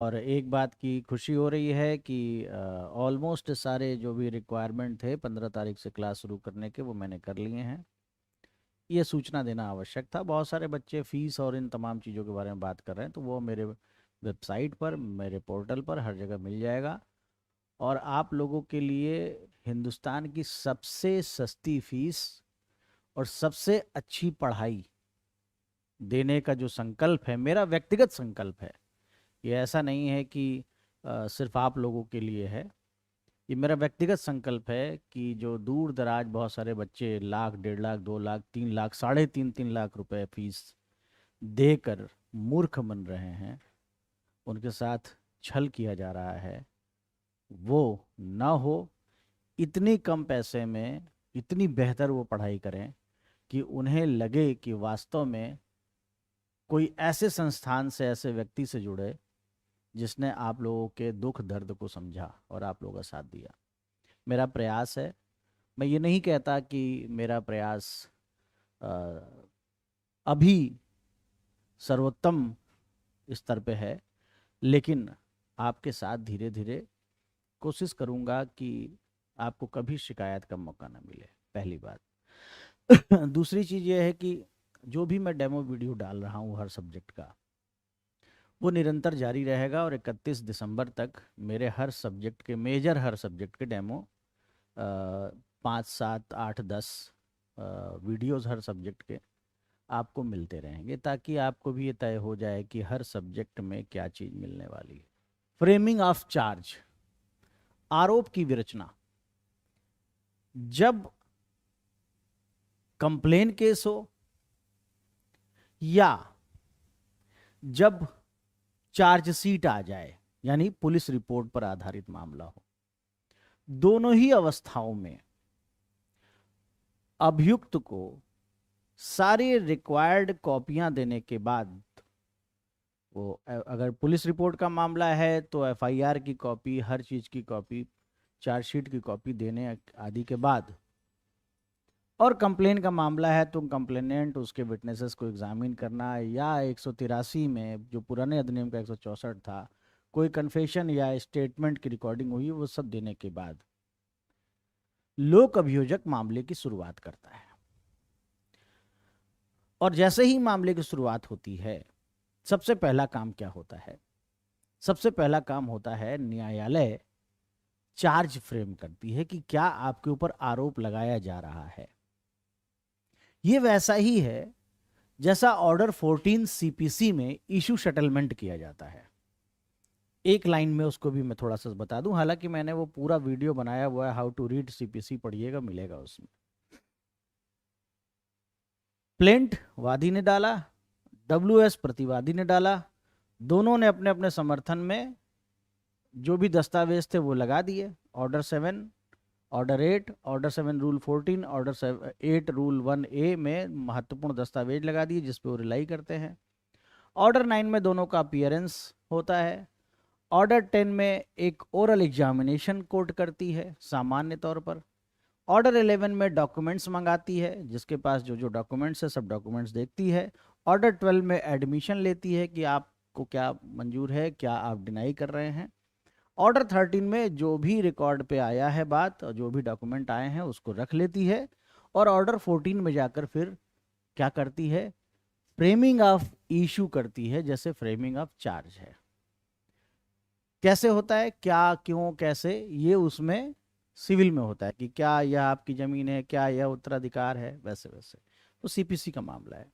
और एक बात की खुशी हो रही है कि ऑलमोस्ट सारे जो भी रिक्वायरमेंट थे 15 तारीख से क्लास शुरू करने के वो मैंने कर लिए हैं। ये सूचना देना आवश्यक था। बहुत सारे बच्चे फीस और इन तमाम चीज़ों के बारे में बात कर रहे हैं, तो वो मेरे वेबसाइट पर, मेरे पोर्टल पर हर जगह मिल जाएगा। और आप लोगों के लिए हिंदुस्तान की सबसे सस्ती फीस और सबसे अच्छी पढ़ाई देने का जो संकल्प है, मेरा व्यक्तिगत संकल्प है। ये ऐसा नहीं है कि सिर्फ आप लोगों के लिए है। ये मेरा व्यक्तिगत संकल्प है कि जो दूर दराज बहुत सारे बच्चे लाख, 1.5 लाख, 2 लाख, 3 लाख, 3.5 लाख रुपए फीस देकर मूर्ख बन रहे हैं, उनके साथ छल किया जा रहा है, वो ना हो। इतनी कम पैसे में इतनी बेहतर वो पढ़ाई करें कि उन्हें लगे कि वास्तव में कोई ऐसे संस्थान से, ऐसे व्यक्ति से जुड़े जिसने आप लोगों के दुख दर्द को समझा और आप लोगों का साथ दिया। मेरा प्रयास है। मैं ये नहीं कहता कि मेरा प्रयास अ, अभी सर्वोत्तम स्तर पे है, लेकिन आपके साथ धीरे धीरे कोशिश करूंगा कि आपको कभी शिकायत का मौका ना मिले, पहली बात। दूसरी चीज़ ये है कि जो भी मैं डेमो वीडियो डाल रहा हूँ हर सब्जेक्ट का, वो निरंतर जारी रहेगा और 31 दिसंबर तक मेरे हर सब्जेक्ट के, मेजर हर सब्जेक्ट के डेमो 5, 7, 8, 10 वीडियोस हर सब्जेक्ट के आपको मिलते रहेंगे, ताकि आपको भी ये तय हो जाए कि हर सब्जेक्ट में क्या चीज़ मिलने वाली है। फ्रेमिंग ऑफ चार्ज, आरोप की विरचना। जब कंप्लेन केस हो या जब चार्जशीट आ जाए, यानी पुलिस रिपोर्ट पर आधारित मामला हो, दोनों ही अवस्थाओं में अभियुक्त को सारी रिक्वायर्ड कॉपियां देने के बाद, वो अगर पुलिस रिपोर्ट का मामला है तो एफआईआर की कॉपी, हर चीज़ की कॉपी, चार्जशीट की कॉपी देने आदि के बाद, और कंप्लेन का मामला है तो कंप्लेनेंट उसके विटनेसेस को एग्जामिन करना, या 183 में जो पुराने अधिनियम का 164 था, कोई कन्फेशन या स्टेटमेंट की रिकॉर्डिंग हुई, वो सब देने के बाद लोक अभियोजक मामले की शुरुआत करता है। और जैसे ही मामले की शुरुआत होती है, सबसे पहला काम क्या होता है? सबसे पहला काम होता है, न्यायालय चार्ज फ्रेम करती है कि क्या आपके ऊपर आरोप लगाया जा रहा है। ये वैसा ही है जैसा ऑर्डर 14 सीपीसी में इशू सेटलमेंट किया जाता है। एक लाइन में उसको भी मैं थोड़ा सा बता दूं, हालांकि मैंने वो पूरा वीडियो बनाया हुआ है, हाउ टू रीड सीपीसी, पढ़िएगा, मिलेगा उसमें। प्लेंट वादी ने डाला, डब्ल्यूएस प्रतिवादी ने डाला, दोनों ने अपने अपने समर्थन में जो भी दस्तावेज थे वो लगा दिए। Order 7, order 8, order 7 rule 14, order 8 rule 1A में महत्वपूर्ण दस्तावेज लगा दिए जिस पे वो रिलाई करते हैं। ऑर्डर 9 में दोनों का अपीयरेंस होता है। ऑर्डर 10 में एक ओरल एग्जामिनेशन कोर्ट करती है सामान्य तौर पर। ऑर्डर 11 में डॉक्यूमेंट्स मंगाती है, जिसके पास जो जो डॉक्यूमेंट्स है सब डॉक्यूमेंट्स देखती है। ऑर्डर 12 में एडमिशन लेती है कि आपको क्या मंजूर है, क्या आप डिनाई कर रहे हैं। ऑर्डर 13 में जो भी रिकॉर्ड पे आया है बात और जो भी डॉक्यूमेंट आए हैं उसको रख लेती है। और ऑर्डर 14 में जाकर फिर क्या करती है? फ्रेमिंग ऑफ इशू करती है, जैसे फ्रेमिंग ऑफ चार्ज है। कैसे होता है, क्या, क्यों, कैसे, ये उसमें सिविल में होता है कि क्या यह आपकी जमीन है, क्या यह उत्तराधिकार है, वैसे वैसे तो सीपीसी का मामला है।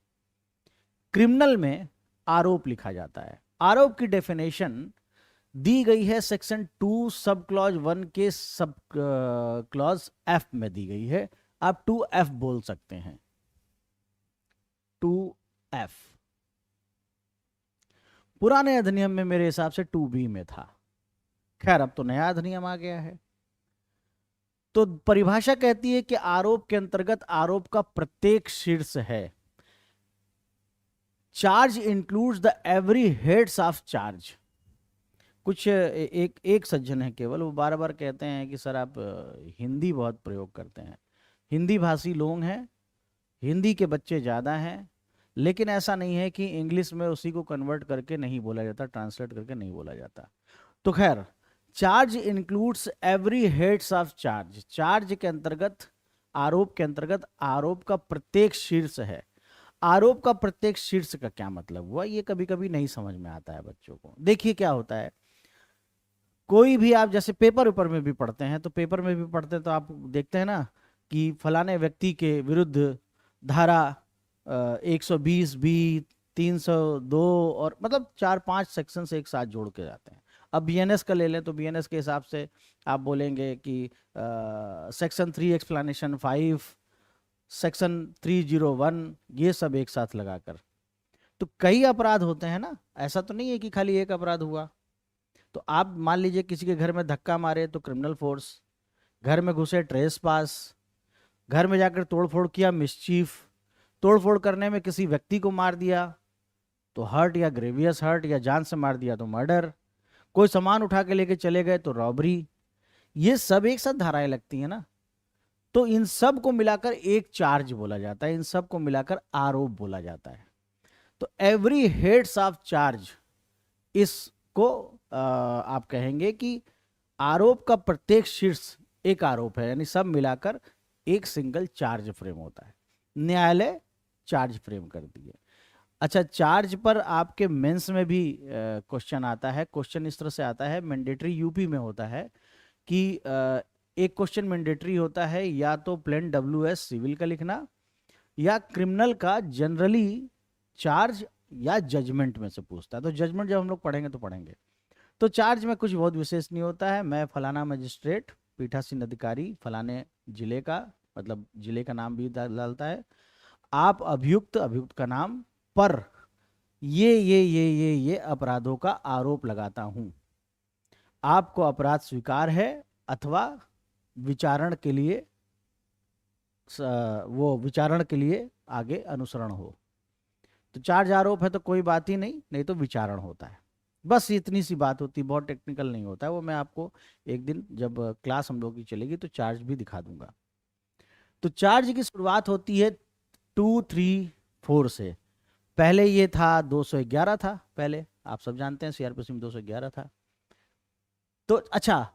क्रिमिनल में आरोप लिखा जाता है। आरोप की डेफिनेशन दी गई है सेक्शन 2 सब क्लॉज 1 के सब क्लॉज एफ में दी गई है। आप 2F बोल सकते हैं, 2F। पुराने अधिनियम में मेरे हिसाब से 2B में था, खैर अब तो नया अधिनियम आ गया है। तो परिभाषा कहती है कि आरोप के अंतर्गत आरोप का प्रत्येक शीर्ष है। Charge includes the every heads of charge. कुछ एक एक सज्जन है केवल, वो बार बार कहते हैं कि सर आप हिंदी बहुत प्रयोग करते हैं। हिंदी भाषी लोग हैं, हिंदी के बच्चे ज़्यादा हैं, लेकिन ऐसा नहीं है कि इंग्लिश में उसी को कन्वर्ट करके नहीं बोला जाता, ट्रांसलेट करके नहीं बोला जाता। तो खैर, charge includes every heads of charge. Charge के अंतर्गत, आरोप के अंतर्गत आरोप का प्रत्येक शीर्ष है। आरोप का प्रत्येक शीर्ष का क्या मतलब हुआ, ये कभी कभी नहीं समझ में आता है बच्चों को। देखिए क्या होता है, कोई भी आप जैसे पेपर ऊपर में भी पढ़ते हैं, तो पेपर में भी पढ़ते हैं तो आप देखते हैं ना कि फलाने व्यक्ति के विरुद्ध धारा 120 बी, 302 और मतलब 4-5 सेक्शन से एक साथ जोड़ के जाते हैं। अब बीएनएस का ले लें तो बीएनएस के हिसाब से आप बोलेंगे कि सेक्शन 3 एक्सप्लेनेशन 5, सेक्शन 301, ये सब एक साथ लगाकर। तो कई अपराध होते हैं ना, ऐसा तो नहीं है कि खाली एक अपराध हुआ। तो आप मान लीजिए किसी के घर में धक्का मारे तो क्रिमिनल फोर्स, घर में घुसे ट्रेस पास, घर में जाकर तोड़फोड़ किया मिसचीफ, तोड़फोड़ करने में किसी व्यक्ति को मार दिया तो हर्ट या ग्रेवियस हर्ट, या जान से मार दिया तो मर्डर, कोई सामान उठा के लेके चले गए तो रॉबरी। ये सब एक साथ धाराएं लगती हैं ना, तो इन सब को मिलाकर एक चार्ज बोला जाता है, इन सब को मिलाकर आरोप बोला जाता है। तो एवरी हेड्स ऑफ चार्ज, इसको आप कहेंगे कि आरोप का प्रत्येक शीर्ष एक आरोप है, यानी सब मिलाकर एक सिंगल चार्ज फ्रेम होता है। न्यायालय चार्ज फ्रेम कर दिए। अच्छा, चार्ज पर आपके मेंस में भी क्वेश्चन आता है। क्वेश्चन इस तरह से आता है, मैंडेटरी यूपी में होता है कि एक क्वेश्चन मैंडेटरी होता है, या तो प्लेन WS सिविल का लिखना, या क्रिमिनल का जनरली चार्ज या जजमेंट में से पूछता है। तो जजमेंट जब हम लोग पढ़ेंगे तो पढ़ेंगे। तो चार्ज में कुछ बहुत विशेष नहीं होता है, मैं फलाना मजिस्ट्रेट पीठासीन अधिकारी फलाने जिले का, मतलब जिले का नाम भी डालता है, आप अभियुक्त, अभियुक्त का नाम पर ये अपराधों का आरोप लगाता हूं, आपको अपराध स्वीकार है अथवा विचारण के लिए वो विचारण के लिए आगे अनुसरण हो। तो चार्ज आरोप है तो कोई बात ही नहीं, नहीं तो विचारण होता है। बस इतनी सी बात होती, बहुत टेक्निकल नहीं होता है। वो मैं आपको एक दिन जब क्लास हम लोग की चलेगी तो चार्ज भी दिखा दूंगा। तो चार्ज की शुरुआत होती है 234 से। पहले ये था 211 था, पहले आप सब जानते हैं सीआरपीसी में 211 था। तो अच्छा,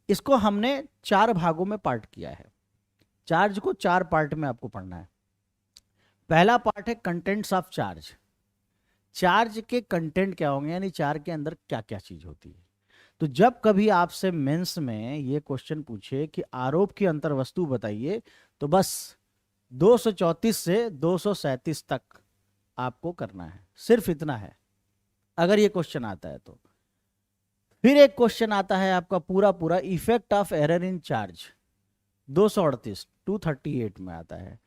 इसको हमने 4 भागों में पार्ट किया है। चार्ज को 4 पार्ट में आपको पढ़ना है। पहला पार्ट है कंटेंट्स ऑफ चार्ज। चार्ज के कंटेंट क्या होंगे, यानी चार्ज के अंदर क्या क्या चीज होती है। तो जब कभी आपसे मेंस में ये क्वेश्चन पूछे कि आरोप की अंतर वस्तु बताइए, तो बस 234 से 237 तक आपको करना है, सिर्फ इतना है अगर ये क्वेश्चन आता है तो। फिर एक क्वेश्चन आता है आपका पूरा पूरा effect of error in charge, 238 में आता है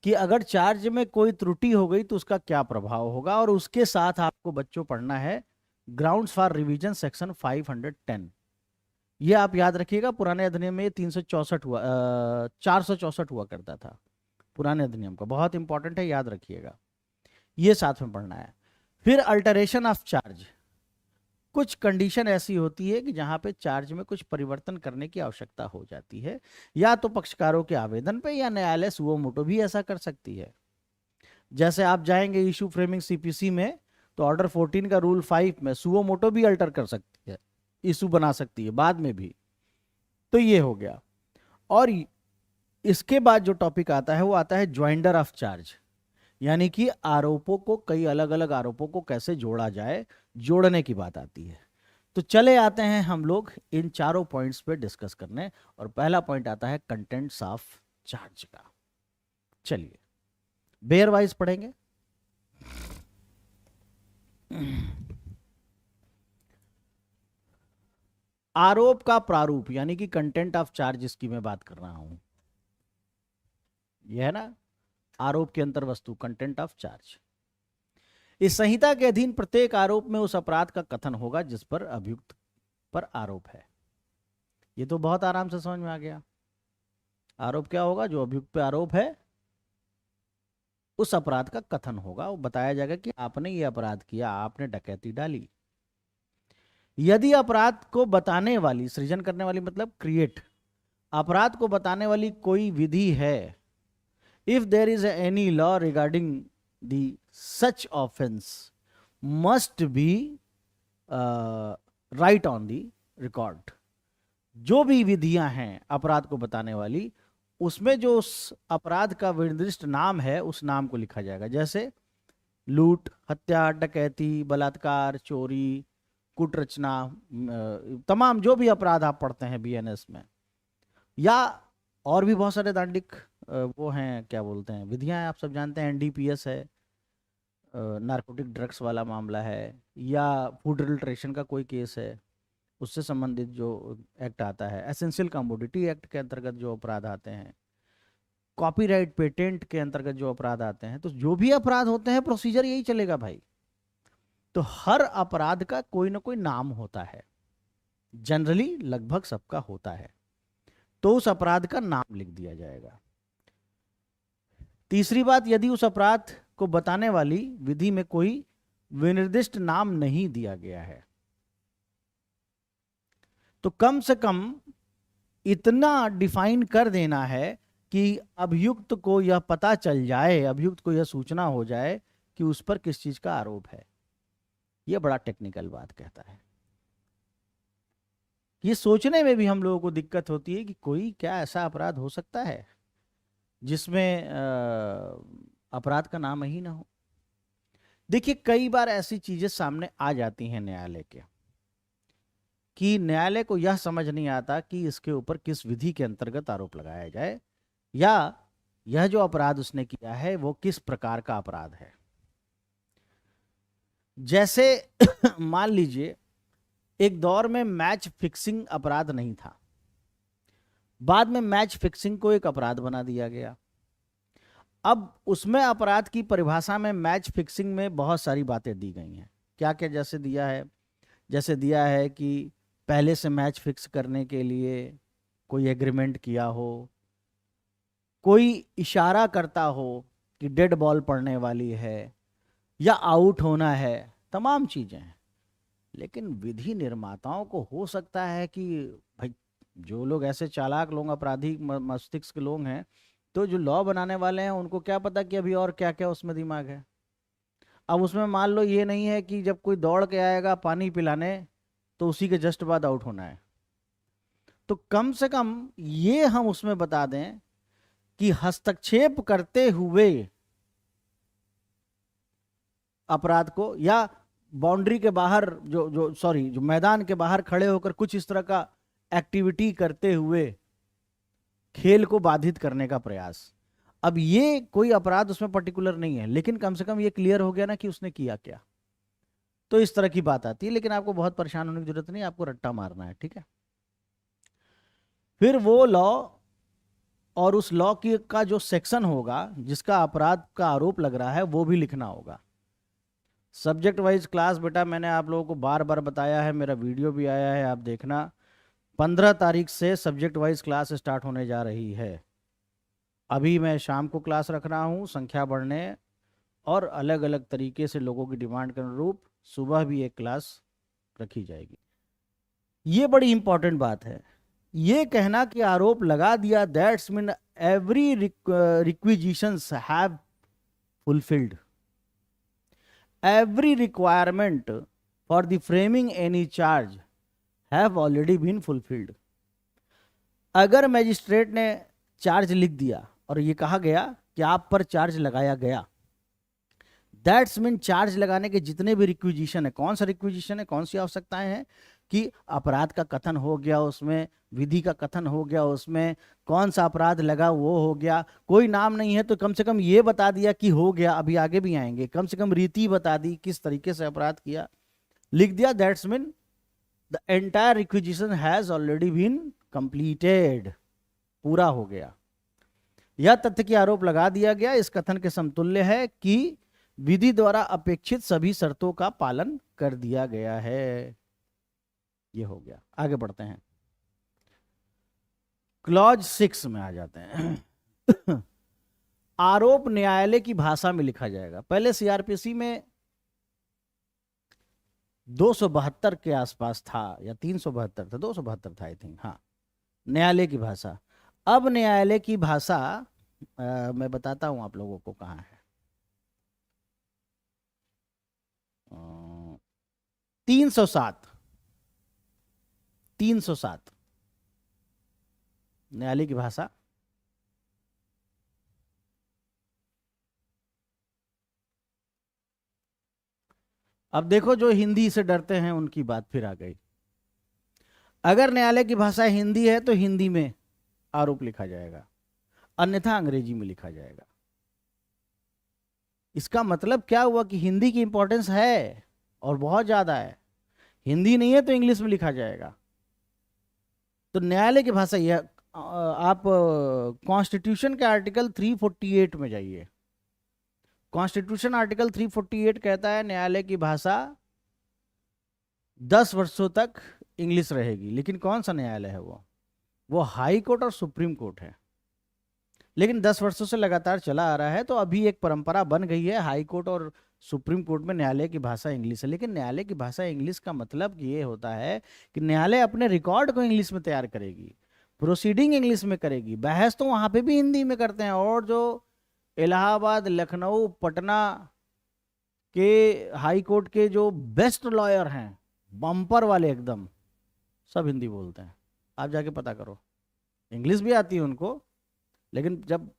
कि अगर चार्ज में कोई त्रुटि हो गई तो उसका क्या प्रभाव होगा। और उसके साथ आपको बच्चों पढ़ना है ग्राउंड्स फॉर रिवीजन सेक्शन 510। ये आप याद रखिएगा, पुराने अधिनियम में 364 हुआ 464 हुआ करता था पुराने अधिनियम का, बहुत इंपॉर्टेंट है, याद रखिएगा, ये साथ में पढ़ना है। फिर अल्टरेशन ऑफ चार्ज, कुछ कंडीशन ऐसी होती है कि जहां पे चार्ज में कुछ परिवर्तन करने की आवश्यकता हो जाती है, या तो पक्षकारों के आवेदन पे, या न्यायालय सुओ मोटो भी ऐसा कर सकती है। जैसे आप जाएंगे इशू फ्रेमिंग सीपीसी में, तो ऑर्डर 14 का रूल 5 में सुओ मोटो भी अल्टर कर सकती है, इशू बना सकती है बाद में भी। तो ये हो गया। और इसके बाद जो टॉपिक आता है वो आता है ज्वाइंडर ऑफ चार्ज, यानी कि आरोपों को, कई अलग अलग आरोपों को कैसे जोड़ा जाए, जोड़ने की बात आती है। तो चले आते हैं हम लोग इन चारों पॉइंट्स पे डिस्कस करने। और पहला पॉइंट आता है कंटेंट्स ऑफ चार्ज का। चलिए बेयर वाइज पढ़ेंगे। आरोप का प्रारूप, यानी कि कंटेंट ऑफ चार्ज जिसकी मैं बात कर रहा हूं, यह है ना आरोप की अंतर वस्तु, कंटेंट ऑफ चार्ज। इस संहिता के अधीन प्रत्येक आरोप में उस अपराध का कथन होगा जिस पर अभियुक्त पर आरोप है। ये तो बहुत आराम से समझ में आ गया। आरोप क्या होगा, जो अभियुक्त पे आरोप है उस अपराध का कथन होगा, वो बताया जाएगा कि आपने ये अपराध किया, आपने डकैती डाली। यदि अपराध को बताने वाली, सृजन करने वाली मतलब क्रिएट, अपराध को बताने वाली कोई विधि है, if there is any law regarding the such offence must be right on the record. जो भी विधियां हैं अपराध को बताने वाली, उसमें जो उस अपराध का निर्दिष्ट नाम है उस नाम को लिखा जाएगा। जैसे लूट, हत्या, डकैती, बलात्कार, चोरी, कुटरचना, तमाम जो भी अपराध आप पढ़ते हैं बीएनएस में, या और भी बहुत सारे दांडिक वो हैं, क्या बोलते हैं, विधियां हैं, आप सब जानते हैं। एनडीपीएस है, नारकोटिक ड्रग्स वाला मामला है, या फूड एडल्ट्रेशन का कोई केस है, उससे संबंधित जो एक्ट आता है, एसेंशियल कमोडिटी एक्ट के अंतर्गत जो अपराध आते हैं, कॉपीराइट पेटेंट के अंतर्गत जो अपराध आते हैं, तो जो भी अपराध होते हैं प्रोसीजर यही चलेगा भाई। तो हर अपराध का कोई ना कोई नाम होता है, जनरली लगभग सबका होता है, तो उस अपराध का नाम लिख दिया जाएगा। तीसरी बात, यदि उस अपराध को बताने वाली विधि में कोई विनिर्दिष्ट नाम नहीं दिया गया है, तो कम से कम इतना डिफाइन कर देना है कि अभियुक्त को यह पता चल जाए, अभियुक्त को यह सूचना हो जाए कि उस पर किस चीज का आरोप है। यह बड़ा टेक्निकल बात कहता है। ये सोचने में भी हम लोगों को दिक्कत होती है कि कोई क्या ऐसा अपराध हो सकता है जिसमें अपराध का नाम ही ना हो। देखिए, कई बार ऐसी चीजें सामने आ जाती हैं न्यायालय के, कि न्यायालय को यह समझ नहीं आता कि इसके ऊपर किस विधि के अंतर्गत आरोप लगाया जाए, या यह जो अपराध उसने किया है वो किस प्रकार का अपराध है। जैसे मान लीजिए एक दौर में मैच फिक्सिंग अपराध नहीं था, बाद में मैच फिक्सिंग को एक अपराध बना दिया गया। अब उसमें अपराध की परिभाषा में मैच फिक्सिंग में बहुत सारी बातें दी गई हैं। क्या क्या जैसे दिया है कि पहले से मैच फिक्स करने के लिए कोई एग्रीमेंट किया हो, कोई इशारा करता हो कि डेड बॉल पड़ने वाली है या आउट होना है, तमाम चीजें हैं। लेकिन विधि निर्माताओं को हो सकता है कि भाई, जो लोग ऐसे चालाक लोग, अपराधी मस्तिष्क के लोग हैं, तो जो लॉ बनाने वाले हैं उनको क्या पता कि अभी और क्या क्या उसमें दिमाग है। अब उसमें मान लो ये नहीं है कि जब कोई दौड़ के आएगा पानी पिलाने तो उसी के जस्ट बाद आउट होना है। तो कम से कम ये हम उसमें बता दें कि हस्तक्षेप करते हुए अपराध को, या बाउंड्री के बाहर जो मैदान के बाहर खड़े होकर कुछ इस तरह का एक्टिविटी करते हुए खेल को बाधित करने का प्रयास। अब ये कोई अपराध उसमें पर्टिकुलर नहीं है, लेकिन कम से कम ये क्लियर हो गया ना कि उसने किया क्या। तो इस तरह की बात आती है, लेकिन आपको बहुत परेशान होने की जरूरत नहीं, आपको रट्टा मारना है, ठीक है। फिर वो लॉ और उस लॉ की का जो सेक्शन होगा जिसका अपराध का आरोप लग रहा है वो भी लिखना होगा। सब्जेक्ट वाइज क्लास बेटा मैंने आप लोगों को बार बार बताया है, मेरा वीडियो भी आया है, आप देखना। 15 तारीख से सब्जेक्ट वाइज क्लास स्टार्ट होने जा रही है। अभी मैं शाम को क्लास रख रहा हूँ संख्या बढ़ने और अलग अलग तरीके से लोगों की डिमांड के अनुरूप सुबह भी एक क्लास रखी जाएगी। ये बड़ी इंपॉर्टेंट बात है। ये कहना कि आरोप लगा दिया, that's mean every requisitions have fulfilled, every requirement for the framing any charge have already been fulfilled। अगर मैजिस्ट्रेट ने चार्ज लिख दिया और ये कहा गया कि आप पर चार्ज लगाया गया, दैट्स मीन चार्ज लगाने के जितने भी रिक्विजिशन है, कौन सा रिक्विजिशन है, कौन सी आवश्यकताएं हैं, कि अपराध का कथन हो गया उसमें, विधि का कथन हो गया उसमें, कौन सा अपराध लगा वो हो गया। कोई नाम नहीं है तो कम से कम ये बता दिया कि हो गया, अभी आगे भी आएंगे, कम से कम रीति बता दी किस तरीके से अपराध किया, लिख दिया, that's mean the entire requisition has already been completed, पूरा हो गया। यह तथ्य कि आरोप लगा दिया गया इस कथन के समतुल्य है कि विधि द्वारा अपेक्षित सभी शर्तों का पालन कर दिया गया है। ये हो गया। आगे बढ़ते हैं, क्लॉज 6 में आ जाते हैं। आरोप न्यायालय की भाषा में लिखा जाएगा। पहले सीआरपीसी में 272 के आसपास था या 372 था, 272 था आई थिंक, हाँ, न्यायालय की भाषा। अब न्यायालय की भाषा मैं बताता हूं आप लोगों को कहाँ है। 307 307 न्यायालय की भाषा। अब देखो, जो हिंदी से डरते हैं उनकी बात फिर आ गई। अगर न्यायालय की भाषा हिंदी है तो हिंदी में आरोप लिखा जाएगा, अन्यथा अंग्रेजी में लिखा जाएगा। इसका मतलब क्या हुआ कि हिंदी की इंपॉर्टेंस है और बहुत ज्यादा है। हिंदी नहीं है तो इंग्लिश में लिखा जाएगा। तो न्यायालय की भाषा यह, आप कॉन्स्टिट्यूशन के आर्टिकल 348 में जाइए। कॉन्स्टिट्यूशन आर्टिकल 348 कहता है न्यायालय की भाषा 10 वर्षों तक इंग्लिश रहेगी। लेकिन कौन सा न्यायालय है वो हाई कोर्ट और सुप्रीम कोर्ट है। लेकिन 10 वर्षों से लगातार चला आ रहा है, तो अभी एक परंपरा बन गई है, हाई कोर्ट और सुप्रीम कोर्ट में न्यायालय की भाषा इंग्लिश है। लेकिन न्यायालय की भाषा इंग्लिश का मतलब ये होता है कि न्यायालय अपने रिकॉर्ड को इंग्लिश में तैयार करेगी, प्रोसीडिंग इंग्लिश में करेगी। बहस तो वहां पे भी हिंदी में करते हैं, और जो इलाहाबाद, लखनऊ, पटना के हाई कोर्ट के जो बेस्ट लॉयर हैं, बम्पर वाले एकदम, सब हिंदी बोलते हैं। आप जाके पता करो, इंग्लिश भी आती है उनको, लेकिन जब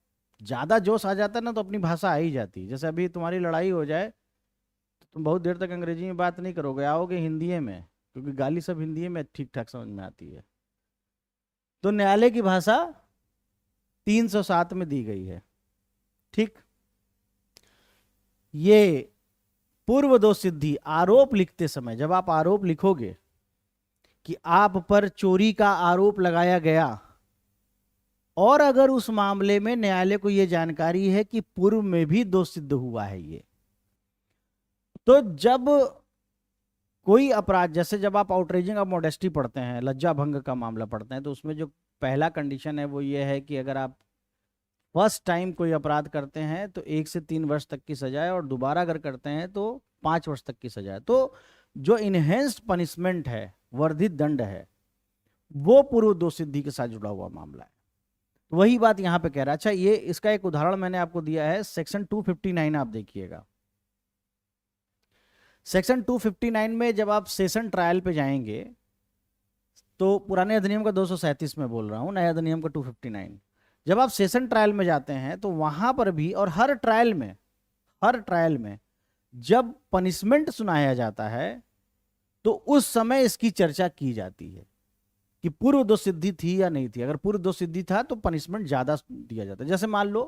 ज्यादा जोश आ जाता है ना तो अपनी भाषा आ ही जाती है। जैसे अभी तुम्हारी लड़ाई हो जाए तो तुम बहुत देर तक अंग्रेजी में बात नहीं करोगे, आओगे हिंदी में, क्योंकि गाली सब हिंदी में ठीक ठाक समझ में आती है। तो न्यायालय की भाषा 307 में दी गई है। ठीक, ये पूर्व दो सिद्धि आरोप लिखते समय, जब आप आरोप लिखोगे कि आप पर चोरी का आरोप लगाया गया, और अगर उस मामले में न्यायालय को यह जानकारी है कि पूर्व में भी दोष सिद्ध हुआ है ये, तो जब कोई अपराध, जैसे जब आप आउटरेजिंग ऑफ मॉडेस्टी पढ़ते हैं, लज्जा भंग का मामला पढ़ते हैं, तो उसमें जो पहला कंडीशन है वो ये है कि अगर आप फर्स्ट टाइम कोई अपराध करते हैं तो 1 से 3 वर्ष तक की सजा है, और दोबारा अगर करते हैं तो 5 वर्ष तक की सजा है। तो जो इनहेंस्ड पनिशमेंट है, वर्धित दंड है, वो पूर्व दोष सिद्धि के साथ जुड़ा हुआ मामला है। तो वही बात यहां पे कह रहा है। अच्छा, ये इसका एक उदाहरण मैंने आपको दिया है, सेक्शन 259 आप देखिएगा। सेक्शन 259 में जब आप सेशन ट्रायल पे जाएंगे, तो पुराने अधिनियम का 237 में बोल रहा हूं, नए अधिनियम का 259, जब आप सेशन ट्रायल में जाते हैं तो वहां पर भी, और हर ट्रायल में जब पनिशमेंट सुनाया जाता है तो उस समय इसकी चर्चा की जाती है कि पूर्व दोष सिद्धि थी या नहीं थी। अगर पूर्व दोष सिद्धि था तो पनिशमेंट ज्यादा दिया जाता है। जैसे मान लो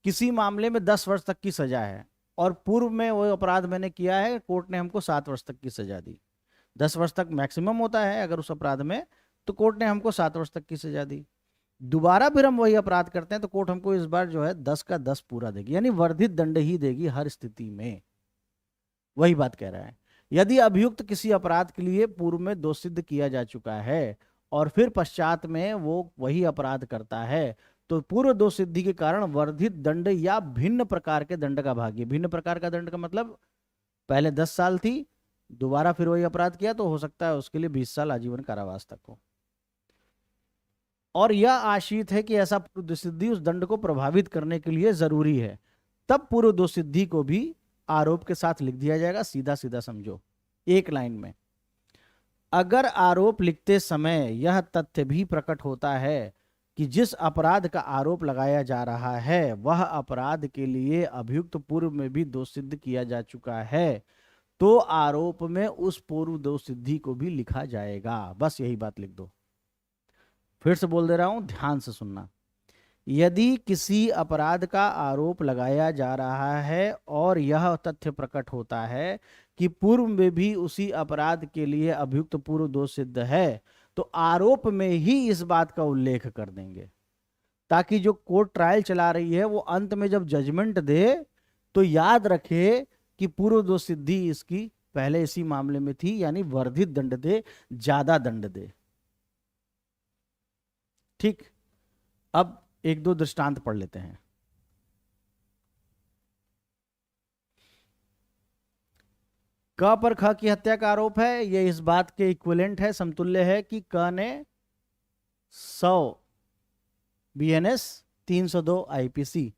किसी मामले में 10 वर्ष तक की सजा है, और पूर्व में वो अपराध मैंने किया है, कोर्ट ने हमको 7 वर्ष तक की सजा दी। 10 वर्ष तक मैक्सिमम होता है अगर उस अपराध में, तो कोर्ट ने हमको 7 वर्ष तक की सजा दी। दोबारा फिर हम वही अपराध करते हैं तो कोर्ट हमको इस बार जो है 10 का 10 पूरा देगी, यानी वर्धित दंड ही देगी हर स्थिति में। वही बात कह रहा है। यदि अभियुक्त किसी अपराध के लिए पूर्व में दोष सिद्ध किया जा चुका है और फिर पश्चात में वो वही अपराध करता है, तो पूर्व दोष सिद्धि के कारण वर्धित दंड या भिन्न प्रकार के दंड का भागी। भिन्न प्रकार का दंड का मतलब, पहले 10 साल थी, दोबारा फिर वही अपराध किया तो हो सकता है उसके लिए 20 साल आजीवन कारावास तक हो। और यह आशित है कि ऐसा पूर्व दोष सिद्धि उस दंड को प्रभावित करने के लिए जरूरी है, तब पूर्व दोष सिद्धि को भी आरोप के साथ लिख दिया जाएगा। सीधा सीधा समझो एक लाइन में, अगर आरोप लिखते समय यह तथ्य भी प्रकट होता है कि जिस अपराध का आरोप लगाया जा रहा है वह अपराध के लिए अभियुक्त पूर्व में भी दोष सिद्ध किया जा चुका है, तो आरोप में उस पूर्व दोष सिद्धि को भी लिखा जाएगा। बस यही बात लिख दो। फिर से बोल दे रहा हूं, ध्यान से सुनना। यदि किसी अपराध का आरोप लगाया जा रहा है और यह तथ्य प्रकट होता है कि पूर्व में भी उसी अपराध के लिए अभियुक्त पूर्व दोष सिद्ध है, तो आरोप में ही इस बात का उल्लेख कर देंगे, ताकि जो कोर्ट ट्रायल चला रही है वो अंत में जब जजमेंट दे तो याद रखे कि पूर्व दोष सिद्धि इसकी पहले इसी मामले में थी, यानी वर्धित दंड दे, ज्यादा दंड दे। ठीक, अब एक दो दृष्टांत पढ़ लेते हैं। क पर ख की हत्या का आरोप है, यह इस बात के इक्विवेलेंट है, समतुल्य है कि क ने 100 BNS 302 IPC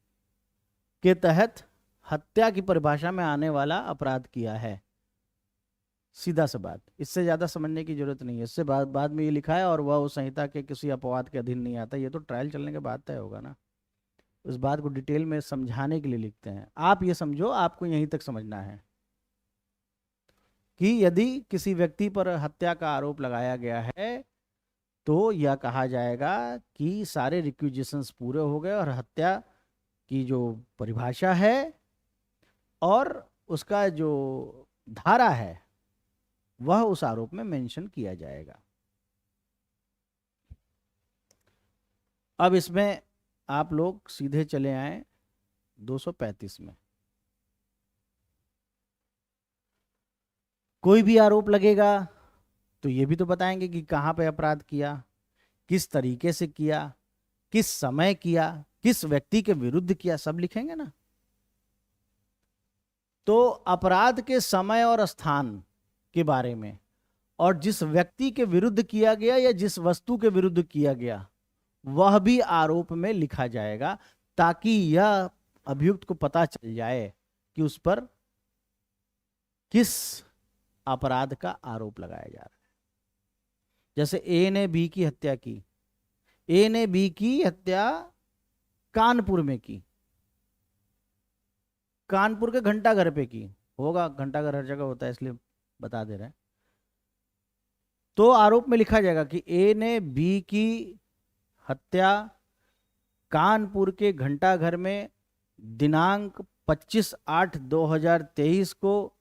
के तहत हत्या की परिभाषा में आने वाला अपराध किया है। सीधा सा बात, इससे ज़्यादा समझने की जरूरत नहीं है। इससे बाद में ये लिखा है और वह उस संहिता के किसी अपवाद के अधीन नहीं आता, ये तो ट्रायल चलने के बाद तय होगा ना। उस बात को डिटेल में समझाने के लिए लिखते हैं। आप ये समझो, आपको यहीं तक समझना है कि यदि किसी व्यक्ति पर हत्या का आरोप लगाया गया है तो यह कहा जाएगा कि सारे रिक्विजिशंस पूरे हो गए और हत्या की जो परिभाषा है और उसका जो धारा है वह उस आरोप में मेंशन किया जाएगा। अब इसमें आप लोग सीधे चले आए 235 में। कोई भी आरोप लगेगा तो ये भी तो बताएंगे कि कहाँ पे अपराध किया, किस तरीके से किया, किस समय किया, किस व्यक्ति के विरुद्ध किया, सब लिखेंगे ना। तो अपराध के समय और स्थान के बारे में और जिस व्यक्ति के विरुद्ध किया गया या जिस वस्तु के विरुद्ध किया गया वह भी आरोप में लिखा जाएगा, ताकि यह अभियुक्त को पता चल जाए कि उस पर किस अपराध का आरोप लगाया जा रहा है। जैसे ए ने बी की हत्या की, ए ने बी की हत्या कानपुर में की, कानपुर के घंटाघर पे की, होगा घंटाघर हर जगह होता है इसलिए बता दे रहे हैं। तो आरोप में लिखा जाएगा कि ए ने बी की हत्या कानपुर के घंटाघर में दिनांक 25/8/2023 को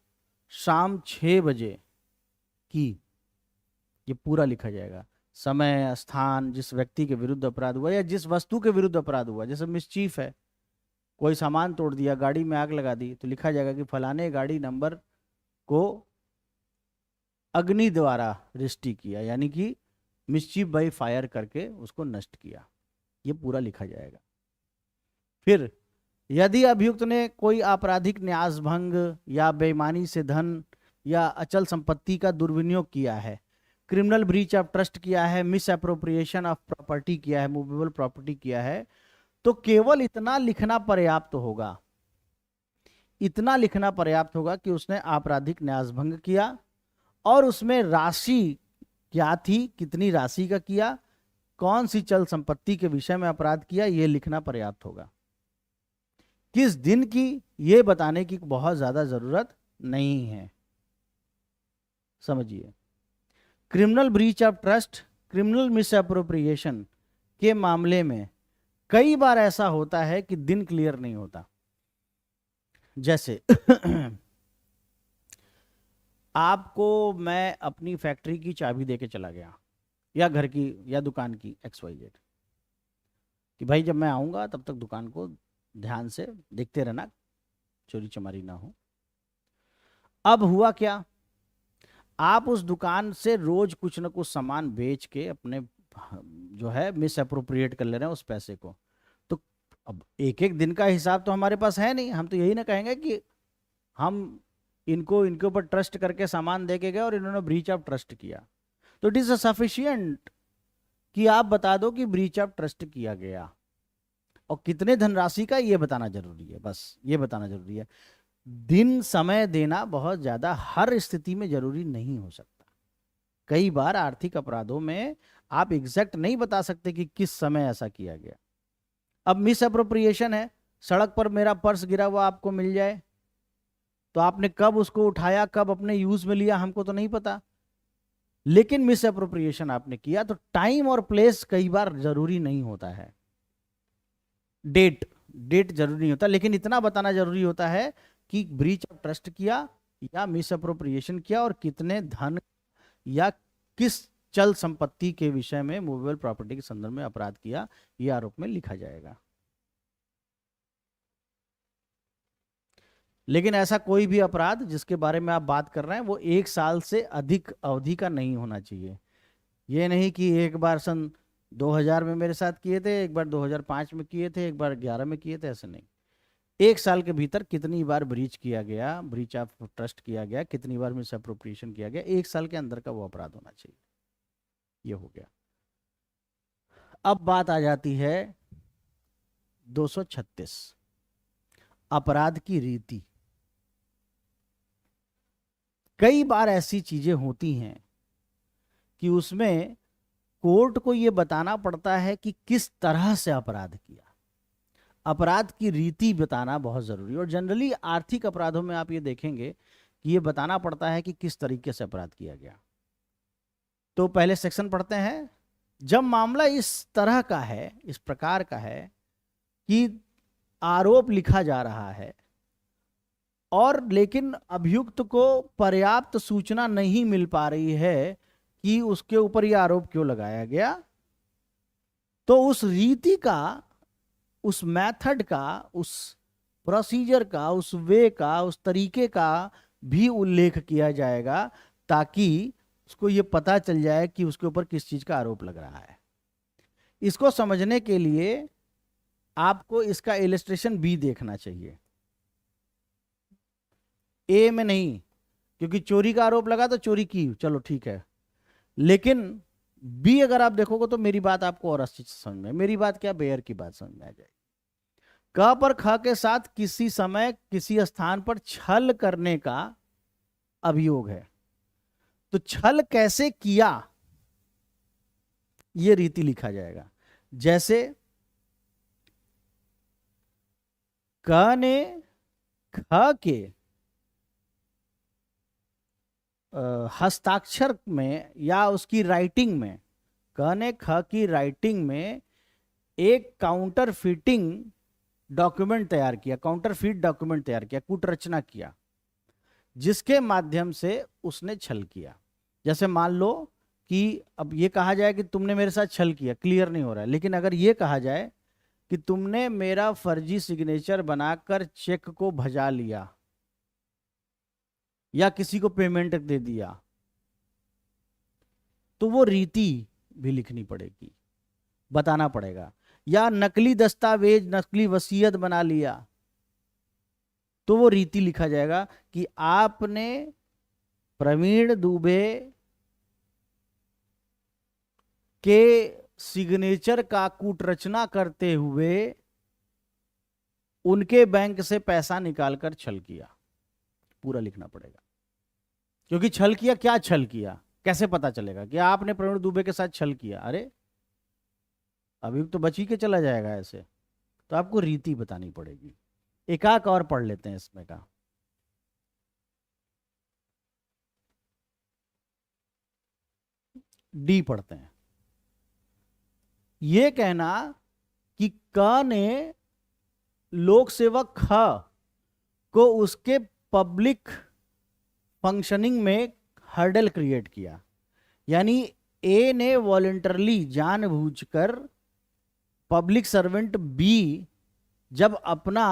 शाम 6 बजे की। ये पूरा लिखा जाएगा, समय, स्थान, जिस व्यक्ति के विरुद्ध अपराध हुआ या जिस वस्तु के विरुद्ध अपराध हुआ। जैसे मिसचीफ है, कोई सामान तोड़ दिया, गाड़ी में आग लगा दी, तो लिखा जाएगा कि फलाने गाड़ी नंबर को अग्नि द्वारा रिष्टि किया, यानी कि मिसचीफ बाई फायर करके उसको नष्ट किया। ये पूरा लिखा जाएगा। फिर यदि अभियुक्त ने कोई आपराधिक न्यास भंग या बेईमानी से धन या अचल संपत्ति का दुर्विनियोग किया है, क्रिमिनल ब्रीच ऑफ ट्रस्ट किया है, मिस अप्रोप्रिएशन ऑफ प्रॉपर्टी किया है, मूवेबल प्रॉपर्टी किया है, तो केवल इतना लिखना पर्याप्त होगा, इतना लिखना पर्याप्त होगा कि उसने आपराधिक न्यास भंग किया और उसमें राशि क्या थी, कितनी राशि का किया, कौन सी चल संपत्ति के विषय में अपराध किया, यह लिखना पर्याप्त होगा। किस दिन की यह बताने की बहुत ज्यादा जरूरत नहीं है। समझिए, criminal breach of trust, criminal miss appropriation के मामले में कई बार ऐसा होता है कि दिन क्लियर नहीं होता। जैसे आपको मैं अपनी फैक्ट्री की चाबी देके चला गया या घर की या दुकान की XYZ, कि भाई जब मैं आऊंगा तब तक दुकान को ध्यान से देखते रहना, चोरी चमारी ना हो। अब हुआ क्या, आप उस दुकान से रोज कुछ ना कुछ सामान बेच के अपने जो है मिस अप्रोप्रिएट कर ले रहे हैं उस पैसे को। तो अब एक एक दिन का हिसाब तो हमारे पास है नहीं, हम तो यही ना कहेंगे कि हम इनको इनके ऊपर ट्रस्ट करके सामान दे के गए और इन्होंने ब्रीच ऑफ ट्रस्ट किया। तो इट इज सफिशिएंट कि आप बता दो कि ब्रीच ऑफ ट्रस्ट किया गया और कितने धनराशि का, ये बताना जरूरी है, बस ये बताना जरूरी है। दिन समय देना बहुत ज्यादा हर स्थिति में जरूरी नहीं हो सकता। कई बार आर्थिक अपराधों में आप एग्जैक्ट नहीं बता सकते कि किस समय ऐसा किया गया। अब मिस अप्रोप्रिएशन है, सड़क पर मेरा पर्स गिरा हुआ आपको मिल जाए, तो आपने कब उसको उठाया, कब अपने यूज में लिया, हमको तो नहीं पता, लेकिन मिस अप्रोप्रिएशन आपने किया। तो टाइम और प्लेस कई बार जरूरी नहीं होता है, डेट जरूरी नहीं होता, लेकिन इतना बताना जरूरी होता है कि ब्रीच ऑफ ट्रस्ट किया या मिस अप्रोप्रिएशन किया और कितने धन या किस चल संपत्ति के विषय में, मूवेबल प्रॉपर्टी के संदर्भ में अपराध किया, यह आरोप में लिखा जाएगा। लेकिन ऐसा कोई भी अपराध जिसके बारे में आप बात कर रहे हैं वो 1 साल से अधिक अवधि का नहीं होना चाहिए। ये नहीं कि एक बार सन 2000 में मेरे साथ किए थे, एक बार 2005 में किए थे, एक बार 11 में किए थे, ऐसे नहीं। 1 साल के भीतर कितनी बार ब्रीच किया गया, ब्रीच ऑफ ट्रस्ट किया गया, कितनी बार मिस अप्रोप्रिएशन किया गया, 1 साल के अंदर का वो अपराध होना चाहिए। ये हो गया। अब बात आ जाती है 236, अपराध की रीति। कई बार ऐसी चीजें होती हैं कि उसमें कोर्ट को ये बताना पड़ता है कि किस तरह से अपराध किया, अपराध की रीति बताना बहुत जरूरी है। और जनरली आर्थिक अपराधों में आप ये देखेंगे कि ये बताना पड़ता है कि किस तरीके से अपराध किया गया। तो पहले सेक्शन पढ़ते हैं। जब मामला इस तरह का है, इस प्रकार का है कि आरोप लिखा जा रहा है और लेकिन अभियुक्त को पर्याप्त सूचना नहीं मिल पा रही है कि उसके ऊपर यह आरोप क्यों लगाया गया, तो उस रीति का, उस मेथड का, उस प्रोसीजर का, उस वे का, उस तरीके का भी उल्लेख किया जाएगा ताकि उसको ये पता चल जाए कि उसके ऊपर किस चीज का आरोप लग रहा है। इसको समझने के लिए आपको इसका इलस्ट्रेशन बी देखना चाहिए, ए में नहीं, क्योंकि चोरी का आरोप लगा तो चोरी की, चलो ठीक है, लेकिन बी अगर आप देखोगे तो मेरी बात आपको और अच्छी समझ में, मेरी बात क्या, बेयर की बात समझ में आ जाएगी। क पर ख के साथ किसी समय किसी स्थान पर छल करने का अभियोग है, तो छल कैसे किया ये रीति लिखा जाएगा। जैसे क ने ख के हस्ताक्षर में या उसकी राइटिंग में, क ने ख की राइटिंग में एक काउंटर फिटिंग डॉक्यूमेंट तैयार किया, काउंटर फिट डॉक्यूमेंट तैयार किया, कूटरचना किया, जिसके माध्यम से उसने छल किया। जैसे मान लो कि अब ये कहा जाए कि तुमने मेरे साथ छल किया, क्लियर नहीं हो रहा है, लेकिन अगर ये कहा जाए कि तुमने मेरा फर्जी सिग्नेचर बनाकर चेक को भजा लिया या किसी को पेमेंट दे दिया, तो वो रीति भी लिखनी पड़ेगी, बताना पड़ेगा। या नकली दस्तावेज, नकली वसीयत बना लिया, तो वो रीति लिखा जाएगा कि आपने प्रवीण दुबे के सिग्नेचर का कूटरचना करते हुए उनके बैंक से पैसा निकालकर छल किया, पूरा लिखना पड़ेगा। क्योंकि छल किया, क्या छल किया, कैसे पता चलेगा कि आपने प्रवीण दुबे के साथ छल किया? अरे अभी तो बच ही के चला जाएगा ऐसे, तो आपको रीति बतानी पड़ेगी। एकाक और पढ़ लेते हैं इसमें का। डी पढ़ते हैं। ये कहना कि क ने लोक सेवक ख को उसके पब्लिक फंक्शनिंग में हर्डल क्रिएट किया, यानी ए ने वॉलंटरली, जानबूझकर पब्लिक सर्वेंट बी जब अपना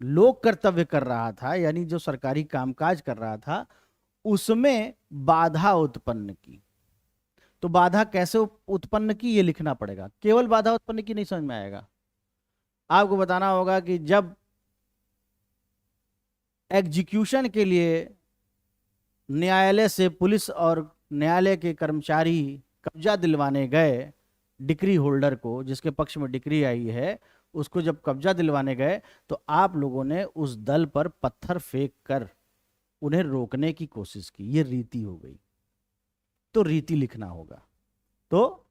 लोक कर्तव्य कर रहा था, यानी जो सरकारी कामकाज कर रहा था, उसमें बाधा उत्पन्न की। तो बाधा कैसे उत्पन्न की ये लिखना पड़ेगा। केवल बाधा उत्पन्न की नहीं समझ में आएगा, आपको बताना होगा कि जब एग्जीक्यूशन के लिए न्यायालय से पुलिस और न्यायालय के कर्मचारी कब्जा दिलवाने गए डिक्री होल्डर को, जिसके पक्ष में डिक्री आई है, उसको जब कब्जा दिलवाने गए तो आप लोगों ने उस दल पर पत्थर फेंक कर उन्हें रोकने की कोशिश की। ये रीति हो गई, तो रीति लिखना होगा। तो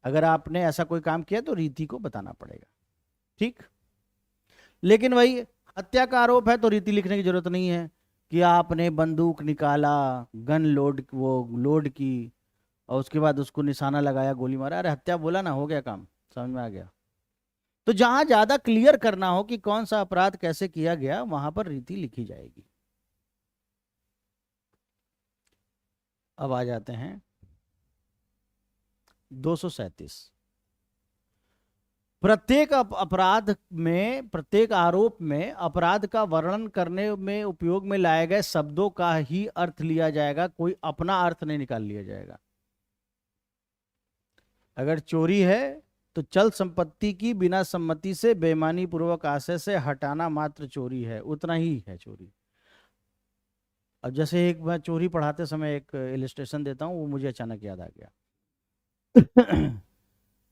अगर आपने ऐसा कोई काम किया तो रीति को बताना पड़ेगा, ठीक। लेकिन वही हत्या का आरोप है तो रीति लिखने की जरूरत नहीं है कि आपने बंदूक निकाला, गन लोड की और उसके बाद उसको निशाना लगाया, गोली मारा। अरे हत्या बोला ना, हो गया काम, समझ में आ गया। तो जहां ज्यादा क्लियर करना हो कि कौन सा अपराध कैसे किया गया, वहां पर रीति लिखी जाएगी। अब आ जाते हैं 237। प्रत्येक अपराध में, प्रत्येक आरोप में अपराध का वर्णन करने में उपयोग में लाए गए शब्दों का ही अर्थ लिया जाएगा, कोई अपना अर्थ नहीं निकाल लिया जाएगा। अगर चोरी है तो चल संपत्ति की बिना सम्मति से बेईमानी पूर्वक आशय से हटाना मात्र चोरी है, उतना ही है चोरी। अब जैसे एक मैं चोरी पढ़ाते समय एक इलिस्ट्रेशन देता हूं, वो मुझे अचानक याद आ गया।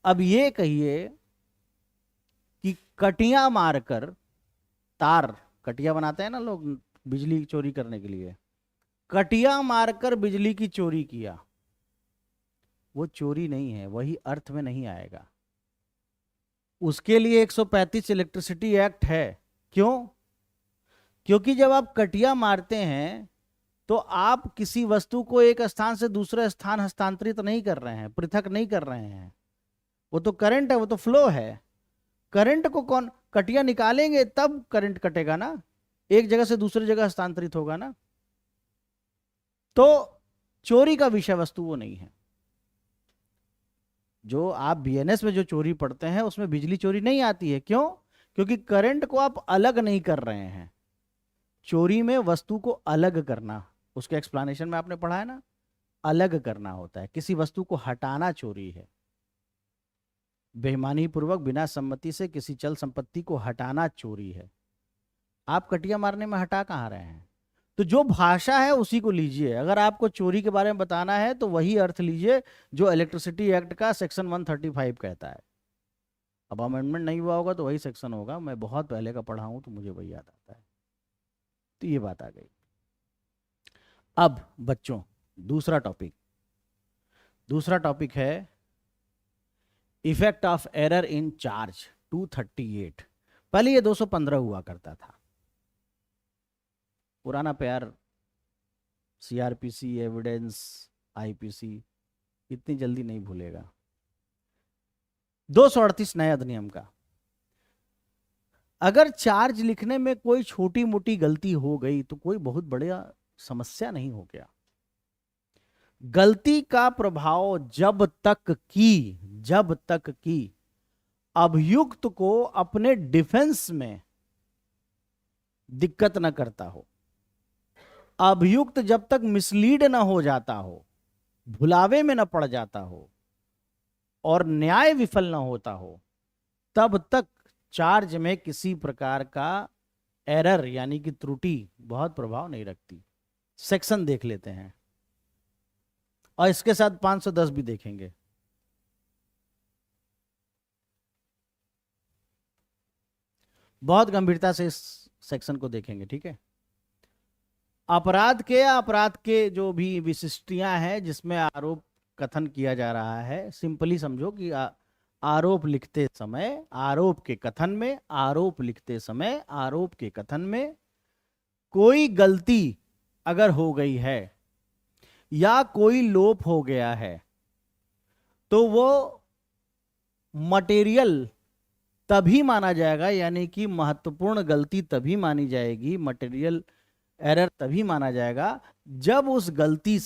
अब ये कहिए कि कटियां मारकर, तार कटिया बनाते हैं ना लोग बिजली चोरी करने के लिए, कटिया मारकर बिजली की चोरी किया, वो चोरी नहीं है, वही अर्थ में नहीं आएगा। उसके लिए 135 इलेक्ट्रिसिटी एक्ट है। क्यों? क्योंकि जब आप कटिया मारते हैं तो आप किसी वस्तु को एक स्थान से दूसरे स्थान हस्तांतरित नहीं कर रहे हैं, पृथक नहीं कर रहे हैं। वो तो करंट है, वो तो फ्लो है। करंट को कौन, कटिया निकालेंगे तब करंट कटेगा ना, एक जगह से दूसरी जगह हस्तांतरित होगा ना। तो चोरी का विषय वस्तु वो नहीं है। जो आप बीएनएस में जो चोरी पढ़ते हैं उसमें बिजली चोरी नहीं आती है। क्यों? क्योंकि करंट को आप अलग नहीं कर रहे हैं। चोरी में वस्तु को अलग करना, उसके एक्सप्लेनेशन में आपने पढ़ा है ना, अलग करना होता है। किसी वस्तु को हटाना चोरी है। बेईमानी पूर्वक बिना सम्मति से किसी चल संपत्ति को हटाना चोरी है। आप कटिया मारने में हटा कहाँ रहे हैं? तो जो भाषा है उसी को लीजिए। अगर आपको चोरी के बारे में बताना है तो वही अर्थ लीजिए जो इलेक्ट्रिसिटी एक्ट का सेक्शन 135 कहता है। अब अमेंडमेंट नहीं हुआ होगा तो वही सेक्शन होगा, मैं बहुत पहले का पढ़ा हूं तो मुझे वही याद आता है। तो ये बात आ गई। अब बच्चों दूसरा टॉपिक है effect of error in charge 238। पहले ये 215 हुआ करता था। पुराना प्यार, सीआरपीसी, एविडेंस, आईपीसी इतनी जल्दी नहीं भूलेगा। 238 नए अधिनियम का, अगर चार्ज लिखने में कोई छोटी मोटी गलती हो गई तो कोई बहुत बड़ा समस्या नहीं हो गया। गलती का प्रभाव जब तक की अभियुक्त को अपने डिफेंस में दिक्कत न करता हो, अभियुक्त जब तक मिसलीड ना हो जाता हो, भुलावे में न पड़ जाता हो और न्याय विफल न होता हो, तब तक चार्ज में किसी प्रकार का एरर यानी कि त्रुटि बहुत प्रभाव नहीं रखती। सेक्शन देख लेते हैं और इसके साथ 510 भी देखेंगे। बहुत गंभीरता से इस सेक्शन को देखेंगे, ठीक है। अपराध के जो भी विशिष्टियां हैं जिसमें आरोप कथन किया जा रहा है, सिंपली समझो कि आरोप लिखते कथन में कोई गलती अगर हो गई है या कोई लोप हो गया है तो वो मटेरियल तभी माना जाएगा, यानी कि महत्वपूर्ण गलती तभी मानी जाएगी, मटेरियल एरर तभी माना जाएगा जब उस गलती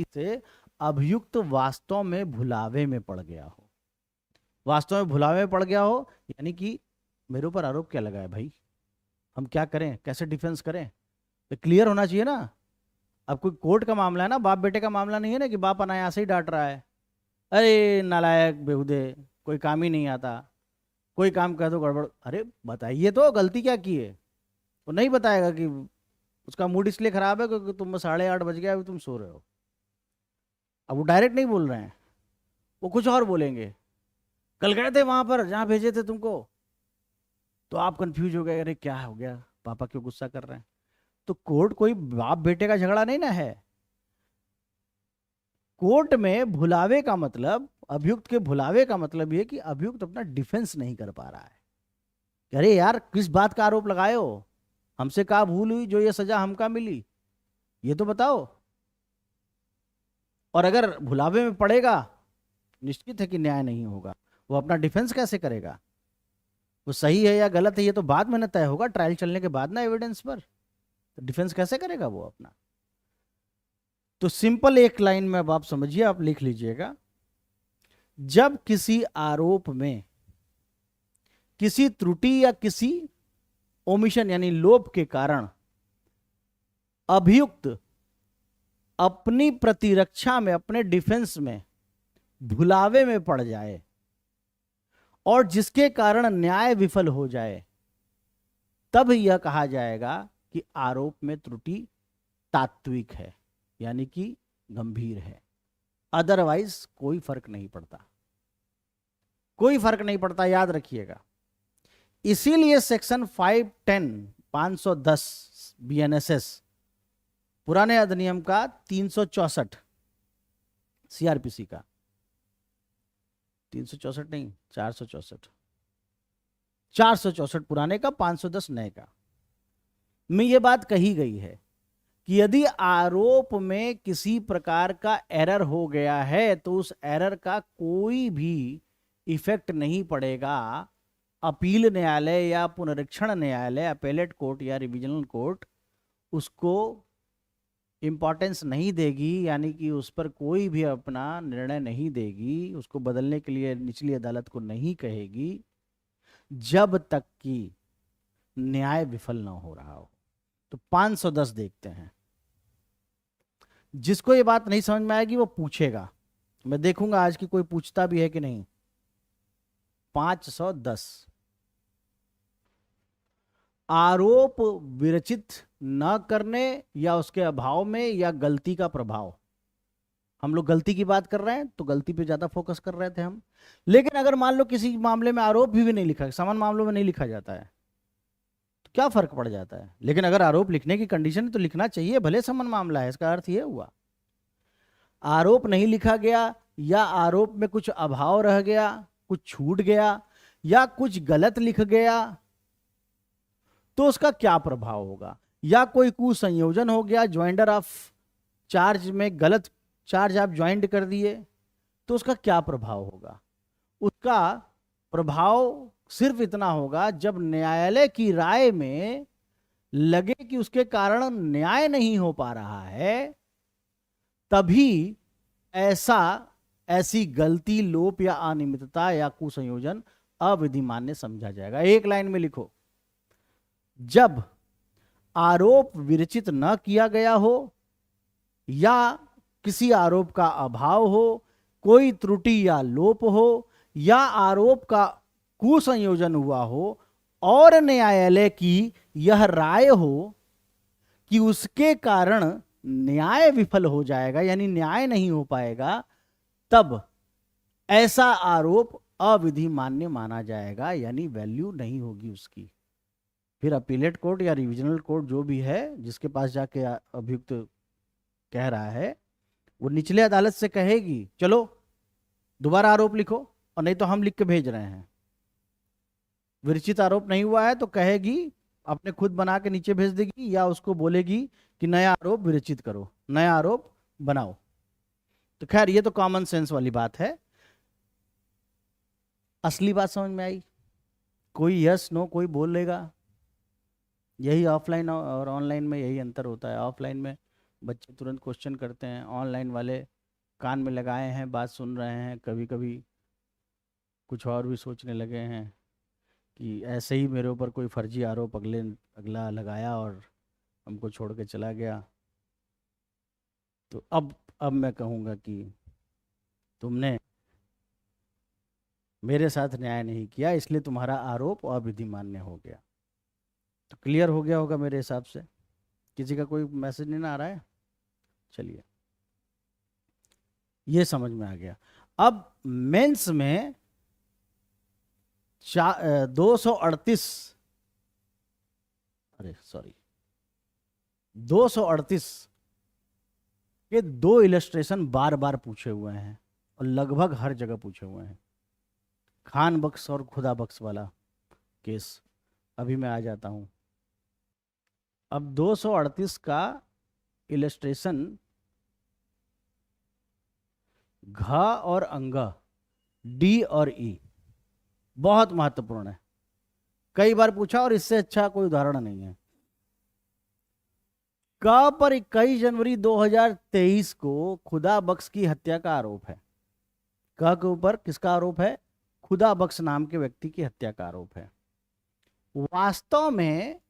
से अभियुक्त वास्तव में भुलावे में पड़ गया हो। यानी कि मेरे ऊपर आरोप क्या लगा है भाई, हम क्या करें, कैसे डिफेंस करें, तो क्लियर होना चाहिए ना। अब कोई कोर्ट का मामला है ना, बाप बेटे का मामला नहीं है ना कि बाप अनायास ही डांट रहा है, अरे नालायक बेहुदे, कोई काम ही नहीं आता, कोई काम कर दो गड़बड़। अरे बताइए तो गलती क्या की है। वो नहीं बताएगा कि उसका मूड इसलिए खराब है क्योंकि तुम 8:30 बज गया, अभी तुम सो रहे हो। अब वो डायरेक्ट नहीं बोल रहे हैं, वो कुछ और बोलेंगे, कल गए थे वहां पर जहां भेजे थे तुमको, तो आप कंफ्यूज हो गए, अरे क्या हो गया, पापा क्यों गुस्सा कर रहे हैं। तो कोर्ट कोई बाप बेटे का झगड़ा नहीं ना है। कोर्ट में भुलावे का मतलब, अभियुक्त के भुलावे का मतलब ये कि अभियुक्त अपना डिफेंस नहीं कर पा रहा है। अरे यार किस बात का आरोप लगाए हो, हमसे क्या भूल हुई जो ये सजा हमका मिली, ये तो बताओ। और अगर भुलावे में पड़ेगा, निश्चित है कि न्याय नहीं होगा। वो अपना डिफेंस कैसे करेगा, वो सही है या गलत है ये तो बाद में न तय होगा, ट्रायल चलने के बाद ना, एविडेंस पर। तो डिफेंस कैसे करेगा वो अपना। तो सिंपल एक लाइन में अब आप समझिए, आप लिख लीजिएगा, जब किसी आरोप में किसी त्रुटि या किसी ओमिशन यानी लोप के कारण अभियुक्त अपनी प्रतिरक्षा में, अपने डिफेंस में भुलावे में पड़ जाए और जिसके कारण न्याय विफल हो जाए, तब यह कहा जाएगा कि आरोप में त्रुटि तात्विक है, यानी कि गंभीर है। अदरवाइज कोई फर्क नहीं पड़ता, याद रखिएगा। इसीलिए सेक्शन 510 बीएनएसएस पुराने अधिनियम का 364, सीआरपीसी का 364 नहीं, 464, 464 पुराने का, 510 नए का, में ये बात कही गई है कि यदि आरोप में किसी प्रकार का एरर हो गया है तो उस एरर का कोई भी इफेक्ट नहीं पड़ेगा। अपील न्यायालय या पुनरीक्षण न्यायालय, अपेलेट कोर्ट या रिविजनल कोर्ट उसको इंपॉर्टेंस नहीं देगी, यानी कि उस पर कोई भी अपना निर्णय नहीं देगी, उसको बदलने के लिए निचली अदालत को नहीं कहेगी, जब तक कि न्याय विफल ना हो रहा हो। तो 510 देखते हैं। जिसको ये बात नहीं समझ में आएगी वो पूछेगा, मैं देखूंगा आज की कोई पूछता भी है कि नहीं। 510, आरोप विरचित न करने या उसके अभाव में या गलती का प्रभाव। हम लोग गलती की बात कर रहे हैं तो गलती पे ज्यादा फोकस कर रहे थे हम। लेकिन अगर मान लो किसी मामले में आरोप भी नहीं लिखा, समान मामलों में नहीं लिखा जाता है, तो क्या फर्क पड़ जाता है। लेकिन अगर आरोप लिखने की कंडीशन है तो लिखना चाहिए, भले समान मामला है, इसका अर्थ यह हुआ। आरोप नहीं लिखा गया या आरोप में कुछ अभाव रह गया, कुछ छूट गया या कुछ गलत लिख गया, तो उसका क्या प्रभाव होगा। या कोई कुसंयोजन हो गया, ज्वाइंडर ऑफ चार्ज में गलत चार्ज आप ज्वाइंट कर दिए, तो उसका क्या प्रभाव होगा। उसका प्रभाव सिर्फ इतना होगा, जब न्यायालय की राय में लगे कि उसके कारण न्याय नहीं हो पा रहा है, तभी ऐसी गलती, लोप या अनियमितता या कुसंयोजन अविधिमान्य समझा जाएगा। एक लाइन में लिखो, जब आरोप विरचित न किया गया हो या किसी आरोप का अभाव हो, कोई त्रुटि या लोप हो या आरोप का कुसंयोजन हुआ हो और न्यायालय की यह राय हो कि उसके कारण न्याय विफल हो जाएगा, यानी न्याय नहीं हो पाएगा, तब ऐसा आरोप अविधि मान्य माना जाएगा, यानी वैल्यू नहीं होगी उसकी। फिर अपीलेट कोर्ट या रिविजनल कोर्ट जो भी है, जिसके पास जाके अभियुक्त कह रहा है, वो निचले अदालत से कहेगी चलो दोबारा आरोप लिखो, और नहीं तो हम लिख के भेज रहे हैं। विरचित आरोप नहीं हुआ है तो कहेगी, अपने खुद बना के नीचे भेज देगी, या उसको बोलेगी कि नया आरोप विरचित करो, नया आरोप बनाओ। तो खैर ये तो कॉमन सेंस वाली बात है। असली बात समझ में आई? कोई यस नो कोई बोल लेगा। यही ऑफलाइन और ऑनलाइन में यही अंतर होता है। ऑफलाइन में बच्चे तुरंत क्वेश्चन करते हैं, ऑनलाइन वाले कान में लगाए हैं, बात सुन रहे हैं, कभी कभी कुछ और भी सोचने लगे हैं कि ऐसे ही मेरे ऊपर कोई फर्जी आरोप अगला लगाया और हमको छोड़ के चला गया। तो अब मैं कहूँगा कि तुमने मेरे साथ न्याय नहीं किया, इसलिए तुम्हारा आरोप अविधि मान्य हो गया। तो क्लियर हो गया होगा मेरे हिसाब से। किसी का कोई मैसेज नहीं ना आ रहा है? चलिए, ये समझ में आ गया। अब मेंस में 238 के 2 इलस्ट्रेशन बार बार पूछे हुए हैं, और लगभग हर जगह पूछे हुए हैं। खान बख्श और खुदा बख्श वाला केस अभी मैं आ जाता हूं। अब 238 का इलस्ट्रेशन घ और अंग, डी और ई, बहुत महत्वपूर्ण है। कई बार पूछा और इससे अच्छा कोई उदाहरण नहीं है। क पर 21 जनवरी 2023 को खुदा बख्श की हत्या का आरोप है। क के ऊपर किसका आरोप है? खुदा बख्श नाम के व्यक्ति की हत्या का आरोप है। वास्तव में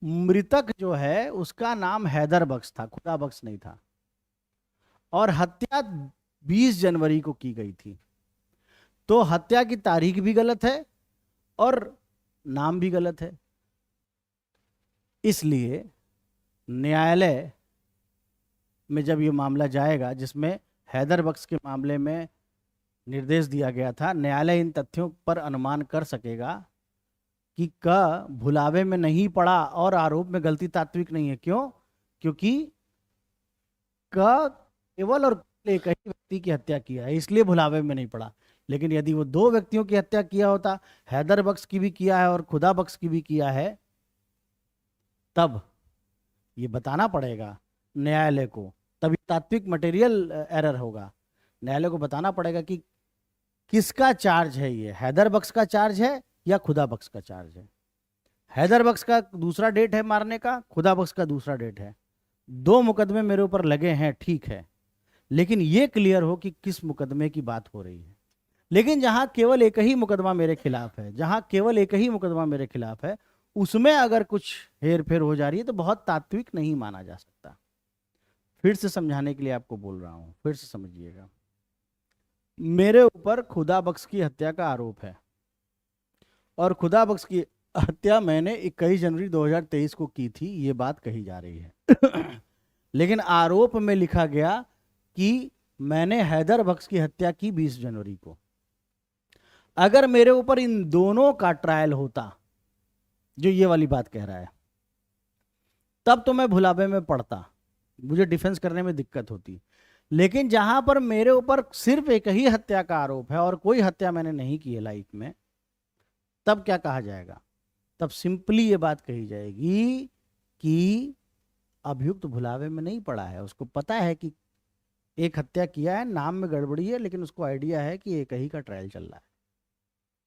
मृतक जो है उसका नाम हैदर बख्श था, खुदा बख्श नहीं था, और हत्या 20 जनवरी को की गई थी। तो हत्या की तारीख भी गलत है और नाम भी गलत है। इसलिए न्यायालय में जब ये मामला जाएगा, जिसमें हैदर बख्श के मामले में निर्देश दिया गया था, न्यायालय इन तथ्यों पर अनुमान कर सकेगा कि क भुलावे में नहीं पड़ा और आरोप में गलती तात्विक नहीं है। क्यों? क्योंकि का केवल और एक ही व्यक्ति की हत्या किया है, इसलिए भुलावे में नहीं पड़ा। लेकिन यदि वो दो व्यक्तियों की हत्या किया होता, हैदर बख्श की भी किया है और खुदा बख्श की भी किया है, तब ये बताना पड़ेगा न्यायालय को, तभी तात्विक मटेरियल एरर होगा। न्यायालय को बताना पड़ेगा कि किसका चार्ज है, ये हैदर बख्श का चार्ज है या खुदा बख्श का चार्ज है। हैदर बख्श का दूसरा डेट है मारने का, खुदा बख्श का दूसरा डेट है। दो मुकदमे मेरे ऊपर लगे हैं, ठीक है, लेकिन ये क्लियर हो कि किस मुकदमे की बात हो रही है। लेकिन जहां केवल एक ही मुकदमा मेरे खिलाफ है, जहां केवल एक ही मुकदमा मेरे खिलाफ है, उसमें अगर कुछ हेर फेर हो जा रही है तो बहुत तात्विक नहीं माना जा सकता। फिर से समझाने के लिए आपको बोल रहा हूं, फिर से समझिएगा। मेरे ऊपर खुदा बख्श की हत्या का आरोप है और खुदा बख्श की हत्या मैंने 21 जनवरी 2023 को की थी, ये बात कही जा रही है। लेकिन आरोप में लिखा गया कि मैंने हैदर बख्श की हत्या की 20 जनवरी को। अगर मेरे ऊपर इन दोनों का ट्रायल होता, जो ये वाली बात कह रहा है, तब तो मैं भुलावे में पड़ता, मुझे डिफेंस करने में दिक्कत होती। लेकिन जहां पर मेरे ऊपर सिर्फ एक ही हत्या का आरोप है और कोई हत्या मैंने नहीं की है लाइफ में, तब क्या कहा जाएगा? तब सिंपली ये बात कही जाएगी कि अभियुक्त भुलावे में नहीं पड़ा है, उसको पता है कि एक हत्या किया है, नाम में गड़बड़ी है, लेकिन उसको आइडिया है कि एक ही का ट्रायल चल रहा है।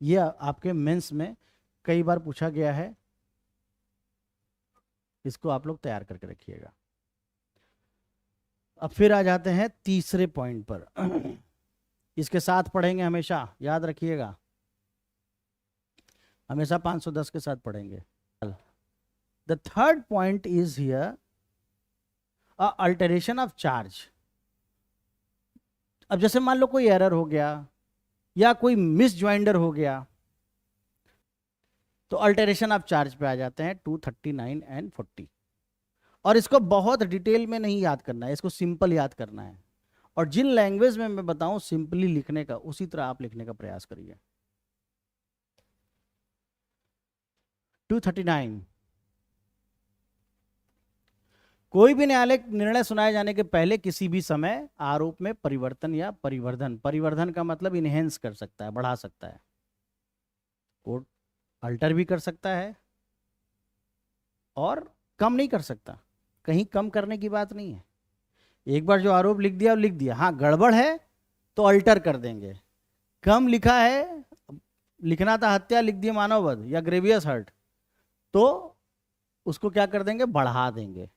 ये आपके मेंस में कई बार पूछा गया है, इसको आप लोग तैयार करके रखिएगा। अब फिर आ जाते हैं तीसरे पॉइंट पर। इसके साथ पढ़ेंगे, हमेशा याद रखिएगा, हमेशा 510 के साथ पढ़ेंगे। The third point is here alteration of charge. अब जैसे मान लो कोई एरर हो गया या कोई मिस ज्वाइंडर हो गया, तो अल्टरेशन ऑफ चार्ज पे आ जाते हैं 239 एंड 40। और इसको बहुत डिटेल में नहीं याद करना है, इसको सिंपल याद करना है। और जिन लैंग्वेज में मैं बताऊं सिंपली लिखने का, उसी तरह आप लिखने का प्रयास करिए। 239, कोई भी न्यायालय निर्णय सुनाए जाने के पहले किसी भी समय आरोप में परिवर्तन या परिवर्धन, परिवर्धन का मतलब इनहेंस कर सकता है, बढ़ा सकता है, कोर्ट अल्टर भी कर सकता है और कम नहीं कर सकता। कहीं कम करने की बात नहीं है। एक बार जो आरोप लिख दिया लिख दिया, हाँ गड़बड़ है तो अल्टर कर देंगे। कम लिखा है, लिखना था हत्या, लिख दिया मानववध या ग्रेवियस हर्ट, तो उसको क्या कर देंगे, बढ़ा देंगे।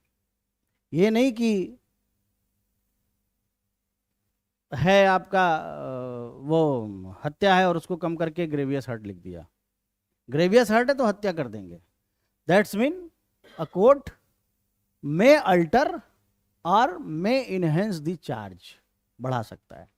ये नहीं कि है आपका वो हत्या है और उसको कम करके ग्रेवियस हर्ट लिख दिया। ग्रेवियस हर्ट है तो हत्या कर देंगे। That's mean a court may alter और मे इनहेंस द चार्ज, बढ़ा सकता है।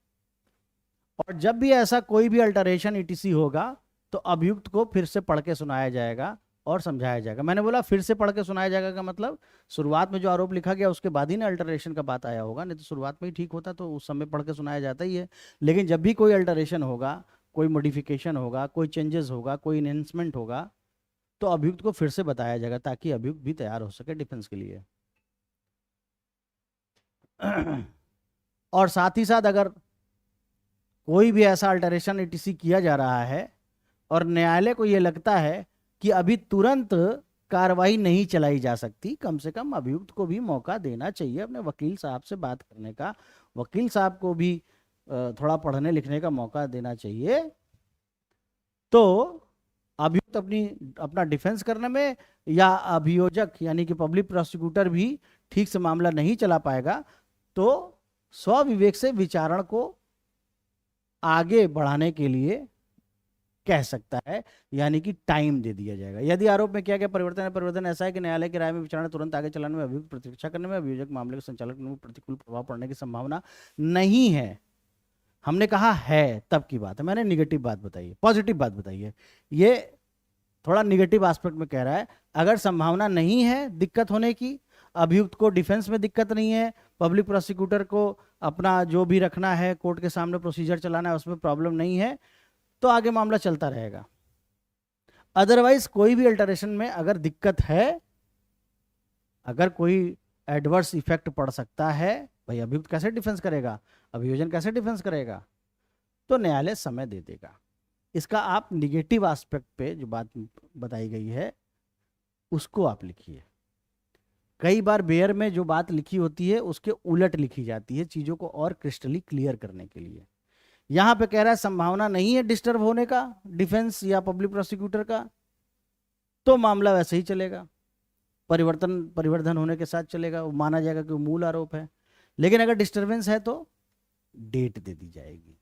और जब भी ऐसा कोई भी अल्टरेशन ईटीसी होगा तो अभियुक्त को फिर से पढ़ के सुनाया जाएगा और समझाया जाएगा। मैंने बोला फिर से पढ़ के सुनाया जाएगा का मतलब शुरुआत में जो आरोप लिखा गया उसके बाद ही ना अल्टरेशन का बात आया होगा, नहीं तो शुरुआत में ही ठीक होता तो उस समय पढ़ के सुनाया जाता ही है। लेकिन जब भी कोई अल्टरेशन होगा, कोई मॉडिफिकेशन होगा, कोई चेंजेस होगा, कोई इनहेंसमेंट होगा, तो अभियुक्त को फिर से बताया जाएगा ताकि अभियुक्त भी तैयार हो सके डिफेंस के लिए। और साथ ही साथ अगर कोई भी ऐसा अल्टरेशन ईटीसी किया जा रहा है और न्यायालय को यह लगता है कि अभी तुरंत कार्रवाई नहीं चलाई जा सकती, कम से कम अभियुक्त को भी मौका देना चाहिए अपने वकील साहब से बात करने का, वकील साहब को भी थोड़ा पढ़ने लिखने का मौका देना चाहिए, तो अभियुक्त अपना डिफेंस करने में या अभियोजक यानी कि पब्लिक प्रोसिक्यूटर भी ठीक से मामला नहीं चला पाएगा, तो स्वविवेक से विचारण को आगे बढ़ाने के लिए कह सकता है, यानी कि टाइम दे दिया जाएगा। यदि आरोप में किया गया परिवर्तन ऐसा है कि न्यायालय की राय में विचारणा तुरंत आगे चलाने में, अभियुक्त प्रतीक्षा करने में, अभियोजक मामले के संचालक में प्रतिकूल प्रभाव पड़ने की संभावना नहीं है। हमने कहा है तब की बात है, मैंने निगेटिव बात बताई है, पॉजिटिव बात बताई है। ये थोड़ा निगेटिव एस्पेक्ट में कह रहा है। अगर संभावना नहीं है दिक्कत होने की, अभियुक्त को डिफेंस में दिक्कत नहीं है, पब्लिक प्रोसिक्यूटर को अपना जो भी रखना है कोर्ट के सामने प्रोसीजर चलाना है उसमें प्रॉब्लम नहीं है, तो आगे मामला चलता रहेगा। अदरवाइज कोई भी अल्टरेशन में अगर दिक्कत है, अगर कोई एडवर्स इफेक्ट पड़ सकता है भाई अभियुक्त कैसे डिफेंस करेगा, अभियोजन कैसे डिफेंस करेगा? तो न्यायालय समय दे देगा। इसका आप निगेटिव एस्पेक्ट पे जो बात बताई गई है उसको आप लिखिए। कई बार बेयर में जो बात लिखी होती है उसके उलट लिखी जाती है, चीजों को और क्रिस्टली क्लियर करने के लिए। यहां पे कह रहा है संभावना नहीं है डिस्टर्ब होने का डिफेंस या पब्लिक प्रोसिक्यूटर का, तो मामला वैसे ही चलेगा, परिवर्धन होने के साथ चलेगा, वो माना जाएगा कि वो मूल आरोप है। लेकिन अगर डिस्टरबेंस है तो डेट दे दी जाएगी।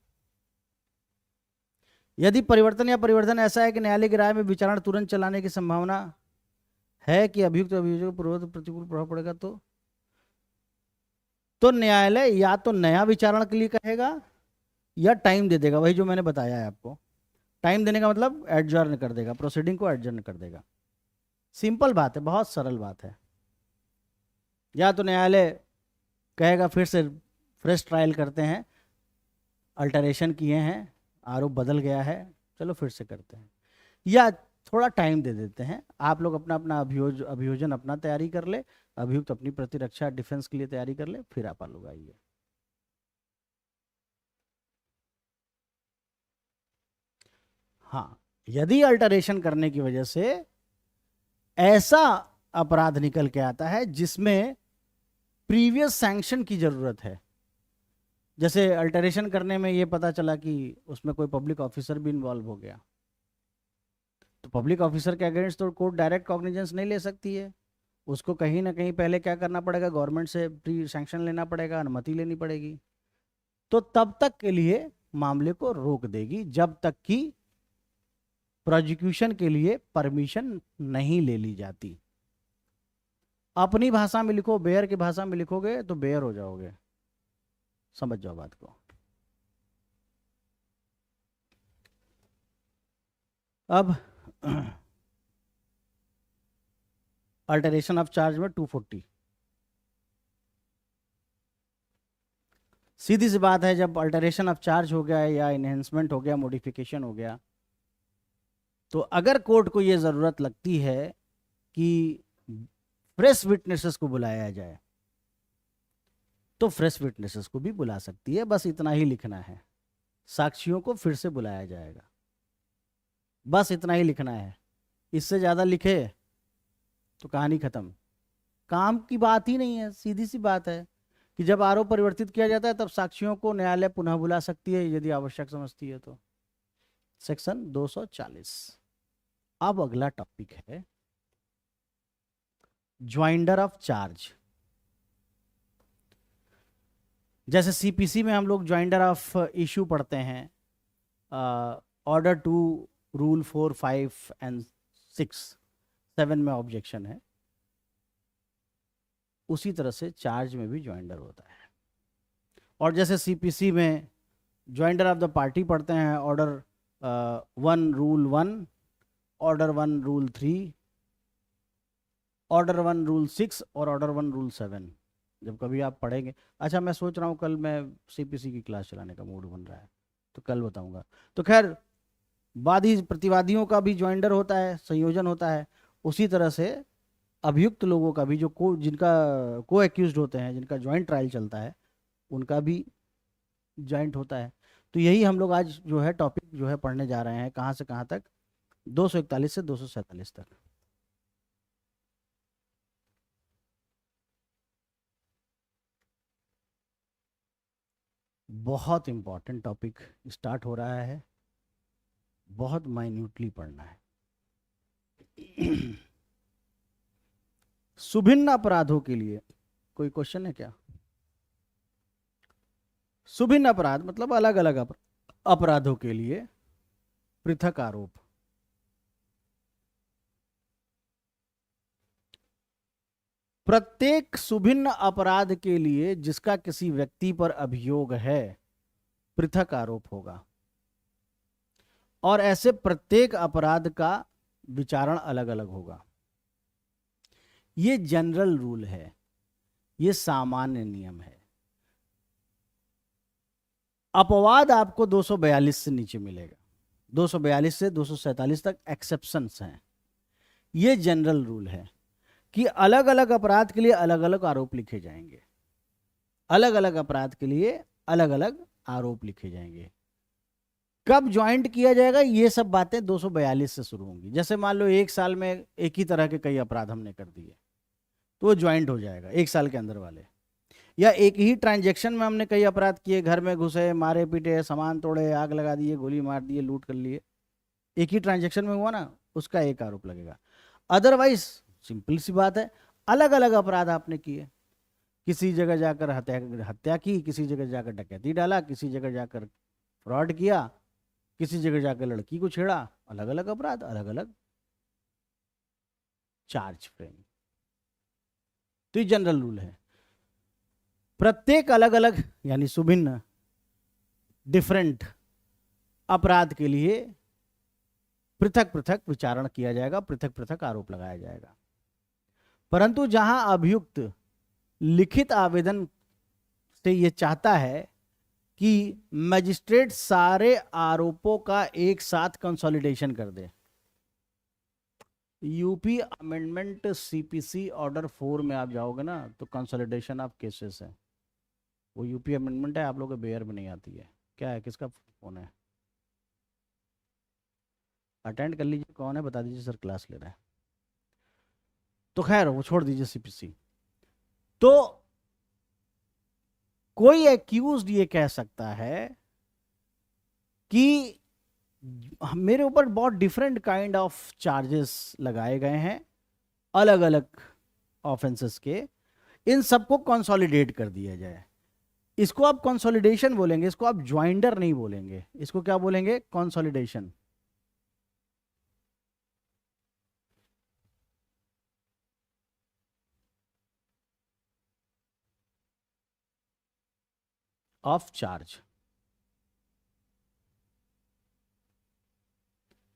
यदि परिवर्तन या परिवर्धन ऐसा है कि न्यायालय की राय में विचारण तुरंत चलाने की संभावना है कि अभियुक्त अभियोजक पूर्ववत प्रतिकूल प्रभाव पड़ेगा, तो न्यायालय या तो नया विचारण के लिए कहेगा या टाइम दे देगा। वही जो मैंने बताया है आपको, टाइम देने का मतलब एडजर्न कर देगा, प्रोसीडिंग को एडजर्न कर देगा। सिंपल बात है, बहुत सरल बात है। या तो न्यायालय कहेगा फिर से फ्रेश ट्रायल करते हैं, अल्टरेशन किए हैं, आरोप बदल गया है, चलो फिर से करते हैं, या थोड़ा टाइम दे देते हैं, आप लोग अपना अपना अभियोजन अपना तैयारी कर ले, अभियुक्त अपनी प्रतिरक्षा डिफेंस के लिए तैयारी कर ले, फिर आप लोग आइए। हाँ, यदि अल्टरेशन करने की वजह से ऐसा अपराध निकल के आता है जिसमें प्रीवियस सैंक्शन की जरूरत है, जैसे अल्टरेशन करने में ये पता चला कि उसमें कोई पब्लिक ऑफिसर भी इन्वॉल्व हो गया, तो पब्लिक ऑफिसर के अगेंस्ट तो कोर्ट डायरेक्ट कॉग्निजेंस नहीं ले सकती है, उसको कहीं ना कहीं पहले क्या करना पड़ेगा, गवर्नमेंट से प्री सैंक्शन लेना पड़ेगा, अनुमति लेनी पड़ेगी। तो तब तक के लिए मामले को रोक देगी जब तक कि प्रोसिक्यूशन के लिए परमिशन नहीं ले ली जाती। अपनी भाषा में लिखो, बेयर की भाषा में लिखोगे तो बेयर हो जाओगे, समझ जाओ बात को। अब अल्टरेशन ऑफ चार्ज में 240, सीधी सी बात है, जब अल्टरेशन ऑफ चार्ज हो गया या इनहेंसमेंट हो गया, मॉडिफिकेशन हो गया, तो अगर कोर्ट को यह जरूरत लगती है कि फ्रेश विटनेसेस को बुलाया जाए तो फ्रेश विटनेसेस को भी बुला सकती है, बस इतना ही लिखना है, साक्षियों को फिर से बुलाया जाएगा, बस इतना ही लिखना है। इससे ज्यादा लिखे तो कहानी खत्म, काम की बात ही नहीं है। सीधी सी बात है कि जब आरोप परिवर्तित किया जाता है तब साक्षियों को न्यायालय पुनः बुला सकती है यदि आवश्यक समझती है तो, सेक्शन 240। अब अगला टॉपिक है ज्वाइंडर ऑफ चार्ज। जैसे सीपीसी में हम लोग ज्वाइंडर ऑफ इशू पढ़ते हैं, ऑर्डर टू रूल 4, 5 एंड 6, 7 में ऑब्जेक्शन है, उसी तरह से चार्ज में भी ज्वाइंडर होता है। और जैसे सीपीसी में ज्वाइंडर ऑफ द पार्टी पढ़ते हैं, order 1 rule 1, order 1 rule 3, order 1 rule 6 और ऑर्डर 1 रूल 7, जब कभी आप पढ़ेंगे। अच्छा, मैं सोच रहा हूँ कल मैं सीपीसी की क्लास चलाने का मूड बन रहा है तो कल बताऊंगा। तो खैर, वादी प्रतिवादियों का भी ज्वाइंडर होता है, संयोजन होता है, उसी तरह से अभियुक्त लोगों का भी, जो जिनका को एक्यूज्ड होते हैं, जिनका ज्वाइंट ट्रायल चलता है, उनका भी ज्वाइंट होता है। तो यही हम लोग आज जो है टॉपिक जो है पढ़ने जा रहे हैं, कहाँ से कहाँ तक, 241 से 247 तक। बहुत इंपॉर्टेंट टॉपिक स्टार्ट हो रहा है, बहुत माइन्यूटली पढ़ना है। सुभिन्न अपराधों के लिए कोई क्वेश्चन है क्या? सुभिन्न अपराध मतलब अलग अलग अपराधों के लिए पृथक आरोप। प्रत्येक सुभिन्न अपराध के लिए जिसका किसी व्यक्ति पर अभियोग है, पृथक आरोप होगा, और ऐसे प्रत्येक अपराध का विचारण अलग अलग होगा। ये जनरल रूल है, ये सामान्य नियम है। अपवाद आपको 242 से नीचे मिलेगा, 242 से 247 तक एक्सेप्शंस हैं। ये जनरल रूल है कि अलग अलग अपराध के लिए अलग अलग आरोप लिखे जाएंगे। अलग अलग अपराध के लिए अलग अलग आरोप लिखे जाएंगे। कब ज्वाइंट किया जाएगा, ये सब बातें 242 से शुरू होंगी। जैसे मान लो एक साल में एक ही तरह के कई अपराध हमने कर दिए, तो वो ज्वाइंट हो जाएगा एक साल के अंदर वाले। या एक ही ट्रांजैक्शन में हमने कई अपराध किए, घर में घुसे, मारे पीटे, सामान तोड़े, आग लगा दिए, गोली मार दिए, लूट कर लिए, एक ही ट्रांजैक्शन में हुआ ना, उसका एक आरोप लगेगा। अदरवाइज सिंपल सी बात है, अलग अलग अपराध आपने किए, किसी जगह जाकर हत्या की, किसी जगह जाकर डकैती डाला, किसी जगह जाकर फ्रॉड किया, किसी जगह जाकर लड़की को छेड़ा, अलग अलग अपराध, अलग अलग चार्ज फ्रेम। तो ये जनरल रूल है। प्रत्येक अलग अलग यानी सुभिन्न डिफरेंट अपराध के लिए पृथक पृथक विचारण किया जाएगा, पृथक पृथक आरोप लगाया जाएगा। परंतु जहां अभियुक्त लिखित आवेदन से यह चाहता है कि मजिस्ट्रेट सारे आरोपों का एक साथ कंसोलिडेशन कर दे, यूपी अमेंडमेंट सीपीसी ऑर्डर 4 में आप जाओगे ना, तो कंसोलिडेशन ऑफ केसेस है, वो यूपी अमेंडमेंट है, आप लोगों के बेयर में नहीं आती है। क्या है, किसका फोन है? अटेंड कर लीजिए, कौन है बता दीजिए, सर क्लास ले रहा है। तो खैर वो छोड़ दीजिए सीपीसी। तो कोई एक्यूज्ड ये कह सकता है कि मेरे ऊपर बहुत डिफरेंट काइंड ऑफ चार्जेस लगाए गए हैं अलग अलग ऑफेंसेस के, इन सबको कंसोलिडेट कर दिया जाए। इसको आप कंसोलिडेशन बोलेंगे, इसको आप ज्वाइंडर नहीं बोलेंगे, इसको क्या बोलेंगे? कंसोलिडेशन। Of charge.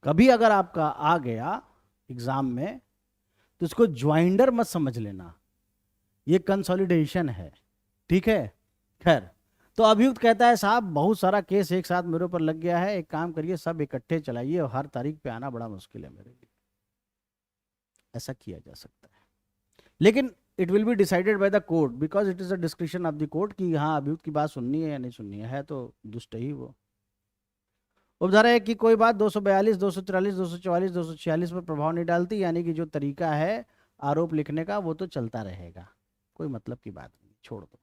कभी अगर आपका आ गया एग्जाम में तो इसको ज्वाइंडर मत समझ लेना, ये कंसोलिडेशन है, ठीक है। खैर, तो अभियुक्त कहता है साहब बहुत सारा केस एक साथ मेरे ऊपर लग गया है, एक काम करिए सब इकट्ठे चलाइए और हर तारीख पे आना बड़ा मुश्किल है मेरे लिए। ऐसा किया जा सकता है, लेकिन it will be decided by the court because it is a description of the court कि हाँ अभियुक्त की बात सुननी है या नहीं सुननी है तो दुष्ट ही वो। उपधारा है कि कोई बात 242, 243, 244, 246 पर प्रभाव नहीं डालती, यानी कि जो तरीका है आरोप लिखने का वो तो चलता रहेगा, कोई मतलब की बात नहीं, छोड़ दो।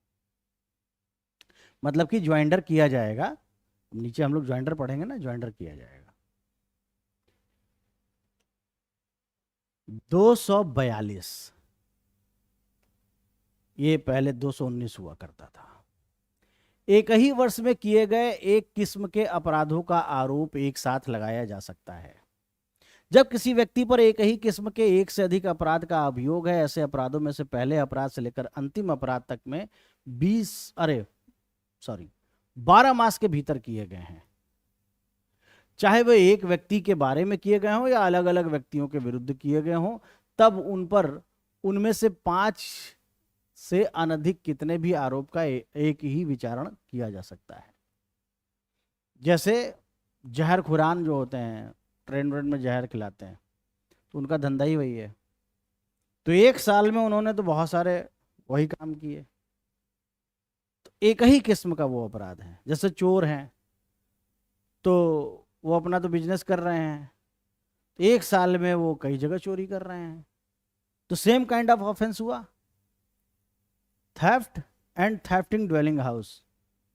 मतलब कि ज्वाइंडर किया जाएगा, नीचे हम लोग ज्वाइंडर पढ़ेंगे ना, ज्वाइंडर किया जाएगा। 242 ये पहले 219 हुआ करता था। एक ही वर्ष में किए गए एक किस्म के अपराधों का आरोप एक साथ लगाया जा सकता है। जब किसी व्यक्ति पर एक ही किस्म के एक से अधिक अपराध का अभियोग है, ऐसे अपराधों में से पहले अपराध से लेकर अंतिम अपराध तक में 12 मास के भीतर किए गए हैं, चाहे वह एक व्यक्ति के बारे में किए गए हों या अलग अलग व्यक्तियों के विरुद्ध किए गए हों, तब उन पर उनमें से 5 से अनधिक कितने भी आरोप का एक ही विचारण किया जा सकता है। जैसे जहर खुरान जो होते हैं, ट्रेन व्रेन में जहर खिलाते हैं, तो उनका धंधा ही वही है, तो एक साल में उन्होंने तो बहुत सारे वही काम किए, तो एक ही किस्म का वो अपराध है। जैसे चोर हैं तो वो अपना तो बिजनेस कर रहे हैं, एक साल में वो कई जगह चोरी कर रहे हैं, तो सेम काइंड ऑफ ऑफेंस हुआ। Theft and thefting dwelling house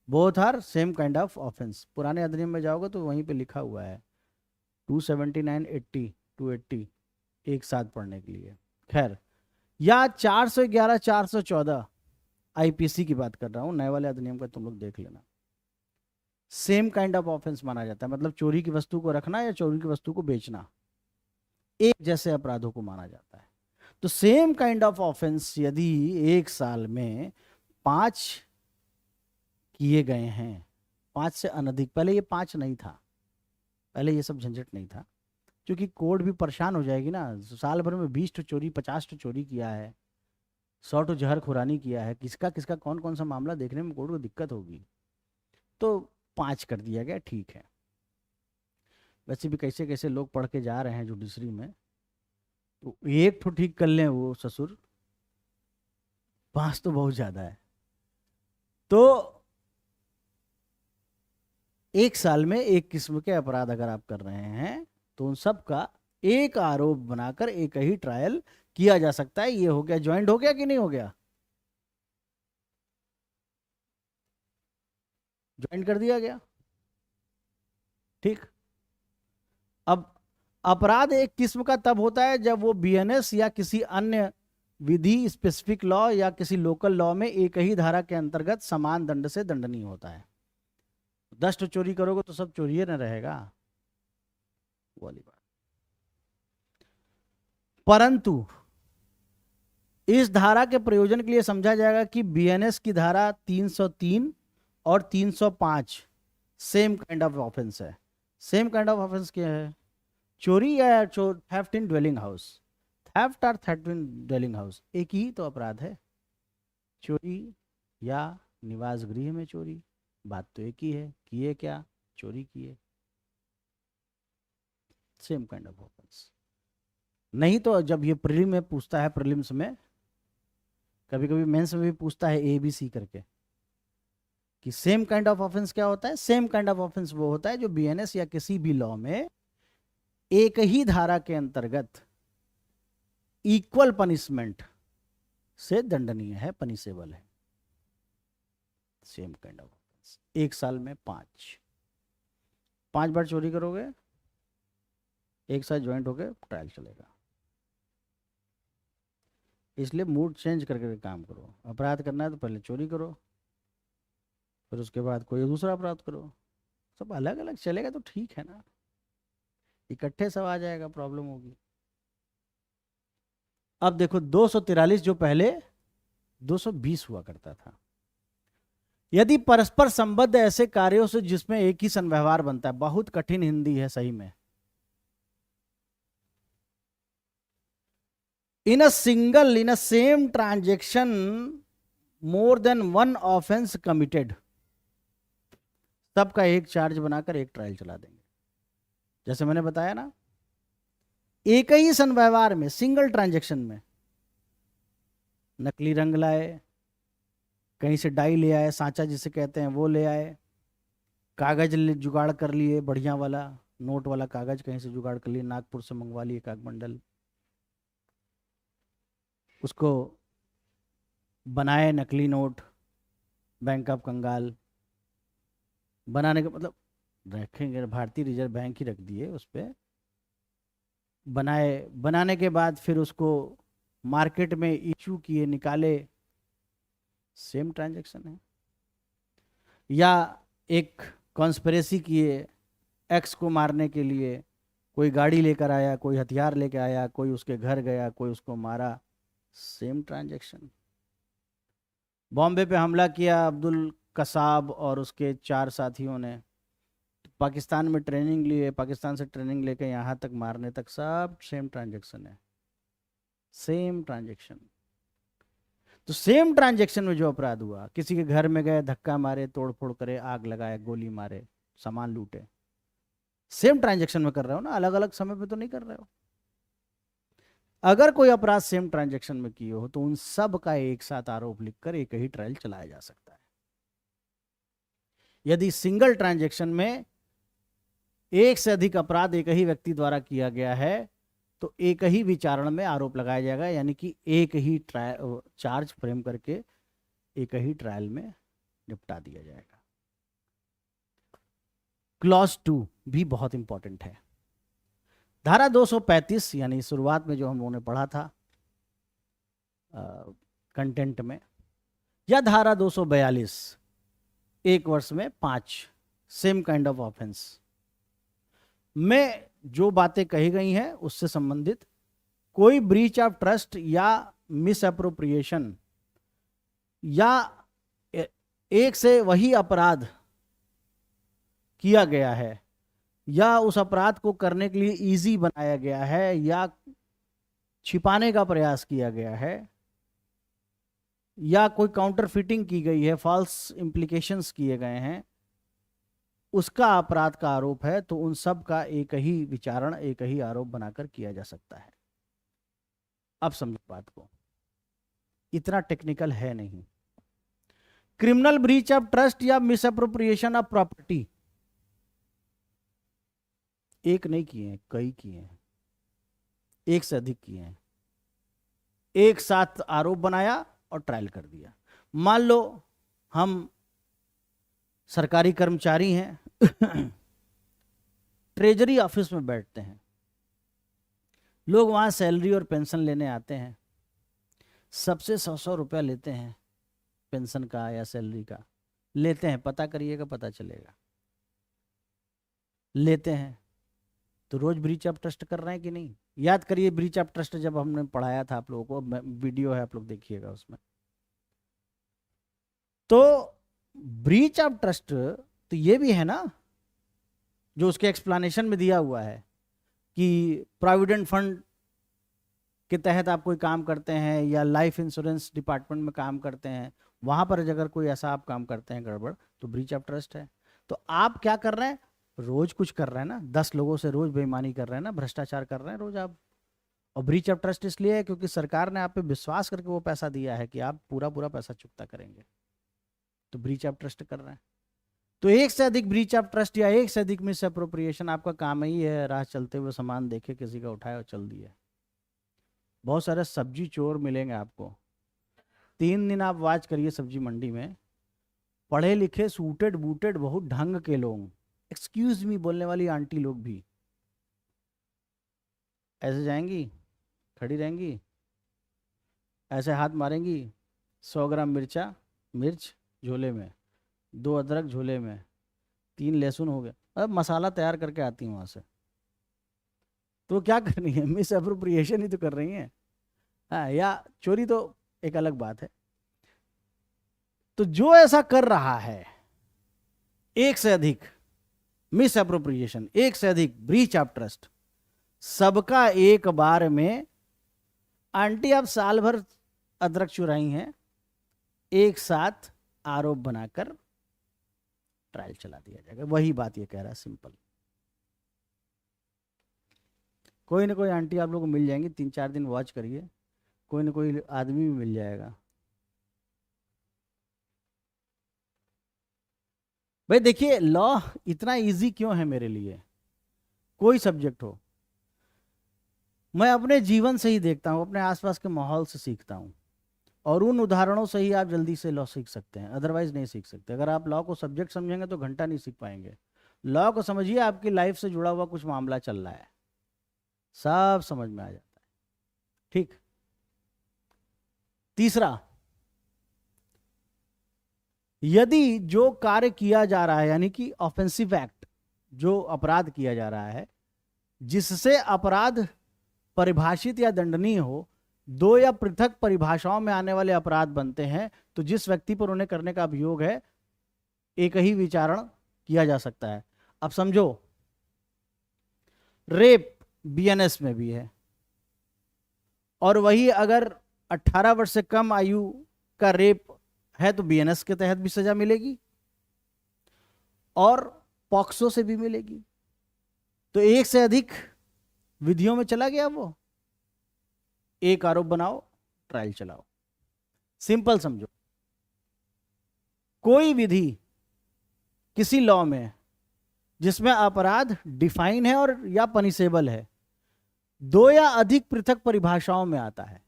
both are same kind of offence. पुराने अधिनियम में जाओगे तो वहीं पे लिखा हुआ है 279, 80, 280 एक साथ पढ़ने के लिए। खैर, या 411, 414 आईपीसी की बात कर रहा हूं, नए वाले अधिनियम का तुम लोग देख लेना, सेम काइंड ऑफ ऑफेंस माना जाता है। मतलब चोरी की वस्तु को रखना या चोरी की वस्तु को बेचना एक जैसे अपराधों को माना जाता है। तो सेम काइंड ऑफ ऑफेंस यदि एक साल में 5 किए गए हैं, 5 से अनधिक, पहले ये 5 नहीं था, पहले ये सब झंझट नहीं था, क्योंकि कोर्ट भी परेशान हो जाएगी ना, साल भर में 20 चोरी, 50 चोरी किया है, 100 जहर खुरानी किया है, किसका किसका कौन कौन सा मामला देखने में कोर्ट को दिक्कत होगी, तो 5 कर दिया गया, ठीक है। वैसे भी कैसे कैसे लोग पढ़ के जा रहे हैं जुडिशरी में, तो एक तो ठीक कर लें वो ससुर, 5 तो बहुत ज़्यादा है। तो एक साल में एक किस्म के अपराध अगर आप कर रहे हैं तो उन सब का एक आरोप बनाकर एक ही ट्रायल किया जा सकता है। ये हो गया, ज्वाइंट हो गया कि नहीं हो गया? ज्वाइंट कर दिया गया, ठीक। अब अपराध एक किस्म का तब होता है जब वो बीएनएस या किसी अन्य विधि, स्पेसिफिक लॉ या किसी लोकल लॉ में एक ही धारा के अंतर्गत समान दंड से दंडनीय होता है। 10 तो चोरी करोगे तो सब चोरी न रहेगा, वो वाली बात। परंतु इस धारा के प्रयोजन के लिए समझा जाएगा कि बीएनएस की धारा 303 और 305 सेम काइंड ऑफ ऑफेंस है। सेम काइंड ऑफ ऑफेंस क्या है? चोरी या थेफ्ट इन ड्वेलिंग हाउस। थेफ्ट और थेफ्ट इन ड्वेलिंग हाउस एक ही तो अपराध है। चोरी या निवास गृह में चोरी, बात तो एक ही है, किए क्या? चोरी किए। Same kind of offence. नहीं तो जब ये प्रीलिम में पूछता है, प्रीलिम्स में, कभी कभी मेंस में भी पूछता है ABC करके कि सेम काइंड ऑफ ऑफेंस क्या होता है। सेम काइंड ऑफ ऑफेंस वो होता है जो बीएनएस या किसी भी लॉ में एक ही धारा के अंतर्गत इक्वल पनिशमेंट से दंडनीय है, पनिशेबल है। Same kind of offence. एक साल में 5 बार चोरी करोगे, एक साथ ज्वाइंट होकर ट्रायल चलेगा। इसलिए मूड चेंज करके काम करो। अपराध करना है तो पहले चोरी करो, फिर उसके बाद कोई दूसरा अपराध करो। सब अलग अलग चलेगा तो ठीक है ना, इकट्ठे सब आ जाएगा, प्रॉब्लम होगी। अब देखो 243 जो पहले 220 हुआ करता था। यदि परस्पर संबद्ध ऐसे कार्यों से जिसमें एक ही संव्यवहार बनता है, बहुत कठिन हिंदी है सही में। in a same transaction more than one offense committed, सबका एक चार्ज बनाकर एक ट्रायल चला देंगे। जैसे मैंने बताया ना, एक ही संव्यवहार में, सिंगल ट्रांजैक्शन में, नकली रंग लाए, कहीं से डाई ले आए, सांचा जिसे कहते हैं वो ले आए, कागज जुगाड़ कर लिए, बढ़िया वाला नोट वाला कागज कहीं से जुगाड़ कर लिए, नागपुर से मंगवा लिए कागमंडल, उसको बनाए नकली नोट, बैंक ऑफ कंगाल बनाने का मतलब रखेंगे, भारतीय रिजर्व बैंक ही रख दिए उस पर, बनाए, बनाने के बाद फिर उसको मार्केट में इशू किए, निकाले, सेम ट्रांजैक्शन है। या एक कॉन्स्पिरेसी किए एक्स को मारने के लिए, कोई गाड़ी लेकर आया, कोई हथियार लेकर आया, कोई उसके घर गया, कोई उसको मारा, सेम ट्रांजैक्शन। बॉम्बे पे हमला किया अब्दुल कसाब और उसके 4 साथियों ने, पाकिस्तान में ट्रेनिंग लिए, पाकिस्तान से ट्रेनिंग लेके यहाँ तक मारने तक, सब सेम ट्रांजैक्शन है, सेम ट्रांजैक्शन। तो सेम ट्रांजैक्शन में जो अपराध हुआ, किसी के घर में गए, धक्का मारे, तोड़ फोड़ करे, आग लगाए, गोली मारे, सामान लूटे, सेम ट्रांजैक्शन में कर रहे हो ना, अलग अलग समय पे तो नहीं कर रहे हो। अगर कोई अपराध सेम ट्रांजैक्शन में किए हो तो उन सब का एक साथ आरोप लिखकर एक ही ट्रायल चलाया जा सकता है। यदि सिंगल ट्रांजैक्शन में एक से अधिक अपराध एक ही व्यक्ति द्वारा किया गया है तो एक ही विचारण में आरोप लगाया जाएगा, यानी कि एक ही चार्ज फ्रेम करके एक ही ट्रायल में निपटा दिया जाएगा। क्लॉज 2 भी बहुत इंपॉर्टेंट है। धारा 235 यानी शुरुआत में जो हम लोगों ने पढ़ा था कंटेंट में, या धारा 242 1 वर्ष में 5 सेम काइंड ऑफ ऑफेंस में जो बातें कही गई हैं उससे संबंधित कोई ब्रीच ऑफ ट्रस्ट या मिस अप्रोप्रिएशन या एक से वही अपराध किया गया है या उस अपराध को करने के लिए इजी बनाया गया है या छिपाने का प्रयास किया गया है या कोई काउंटर फिटिंग की गई है, फॉल्स इंप्लीकेशंस किए गए हैं, उसका अपराध का आरोप है, तो उन सब का एक ही विचारण, एक ही आरोप बनाकर किया जा सकता है। अब समझो बात को, इतना टेक्निकल है नहीं। क्रिमिनल ब्रीच ऑफ ट्रस्ट या मिस अप्रोप्रिएशन ऑफ प्रॉपर्टी, एक नहीं किए हैं, कई किए हैं, एक से अधिक किए हैं। एक साथ आरोप बनाया और ट्रायल कर दिया। मान लो हम सरकारी कर्मचारी हैं ट्रेजरी ऑफिस में बैठते हैं, लोग वहां सैलरी और पेंशन लेने आते हैं, सबसे 100-100 रुपया लेते हैं, पेंशन का या सैलरी का लेते हैं, पता करिएगा पता चलेगा, लेते हैं। तो रोज ब्रीच ऑफ ट्रस्ट कर रहे हैं कि नहीं? याद करिए ब्रीच ऑफ ट्रस्ट जब हमने पढ़ाया था आप लोगों को, वीडियो है आप लोग देखिएगा उसमें। तो ब्रीच ऑफ ट्रस्ट तो ये भी है ना, जो उसके एक्सप्लेनेशन में दिया हुआ है कि प्रोविडेंट फंड के तहत आप कोई काम करते हैं या लाइफ इंश्योरेंस डिपार्टमेंट में काम करते हैं, वहां पर अगर कोई ऐसा आप काम करते हैं गड़बड़, तो ब्रीच ऑफ ट्रस्ट है। तो आप क्या कर रहे हैं? रोज कुछ कर रहे हैं ना, 10 लोगों से रोज बेईमानी कर रहे हैं ना, भ्रष्टाचार कर रहे हैं रोज आप। और ब्रीच ऑफ ट्रस्ट इसलिए है क्योंकि सरकार ने आप पे विश्वास करके वो पैसा दिया है कि आप पूरा पूरा पैसा चुकता करेंगे, तो ब्रीच ऑफ ट्रस्ट कर रहे हैं। तो एक से अधिक ब्रीच ऑफ ट्रस्ट या एक से अधिक मिस अप्रोप्रिएशन आपका काम ही है राह चलते हुए सामान देखे किसी का उठाए और चल दिया। बहुत सारे सब्जी चोर मिलेंगे आपको, 3 दिन आप वॉच करिए सब्जी मंडी में, पढ़े लिखे सूटेड बूटेड बहुत ढंग के लोग, एक्सक्यूज मी बोलने वाली आंटी लोग भी ऐसे जाएंगी, खड़ी रहेंगी, ऐसे हाथ मारेंगी, 100 ग्राम मिर्च झोले में, 2 अदरक झोले में, 3 लहसुन हो गया, अब मसाला तैयार करके आती हैं वहां से। तो क्या करनी है? मिस अप्रोप्रिएशन ही तो कर रही हैं। हाँ, या चोरी तो एक अलग बात है। तो जो ऐसा कर रहा है, एक से अधिक मिस अप्रोप्रिएशन, एक से अधिक ब्रीच ऑफ ट्रस्ट, सबका एक बार में, आंटी आप साल भर अदरक चुराई हैं, एक साथ आरोप बनाकर ट्रायल चला दिया जाएगा। वही बात ये कह रहा है, सिंपल। कोई ना कोई आंटी आप लोगों को मिल जाएंगी, 3-4 दिन वॉच करिए, कोई ना कोई आदमी भी मिल जाएगा। भाई देखिए, लॉ इतना इजी क्यों है मेरे लिए? कोई सब्जेक्ट हो, मैं अपने जीवन से ही देखता हूं, अपने आसपास के माहौल से सीखता हूं, और उन उदाहरणों से ही आप जल्दी से लॉ सीख सकते हैं, अदरवाइज नहीं सीख सकते। अगर आप लॉ को सब्जेक्ट समझेंगे तो घंटा नहीं सीख पाएंगे। लॉ को समझिए, आपकी लाइफ से जुड़ा हुआ कुछ मामला चल रहा है, सब समझ में आ जाता है। ठीक। तीसरा, यदि जो कार्य किया जा रहा है, यानी कि ऑफेंसिव एक्ट, जो अपराध किया जा रहा है जिससे अपराध परिभाषित या दंडनीय हो, 2 या पृथक परिभाषाओं में आने वाले अपराध बनते हैं, तो जिस व्यक्ति पर उन्हें करने का अभियोग है, एक ही विचारण किया जा सकता है। अब समझो, रेप बीएनएस में भी है, और वही अगर 18 वर्ष से कम आयु का रेप है तो बीएनएस के तहत भी सजा मिलेगी और पॉक्सो से भी मिलेगी। तो एक से अधिक विधियों में चला गया वो, एक आरोप बनाओ, ट्रायल चलाओ। सिंपल समझो, कोई विधि किसी लॉ में जिसमें अपराध डिफाइन है और या पनिशेबल है, 2 या अधिक पृथक परिभाषाओं में आता है,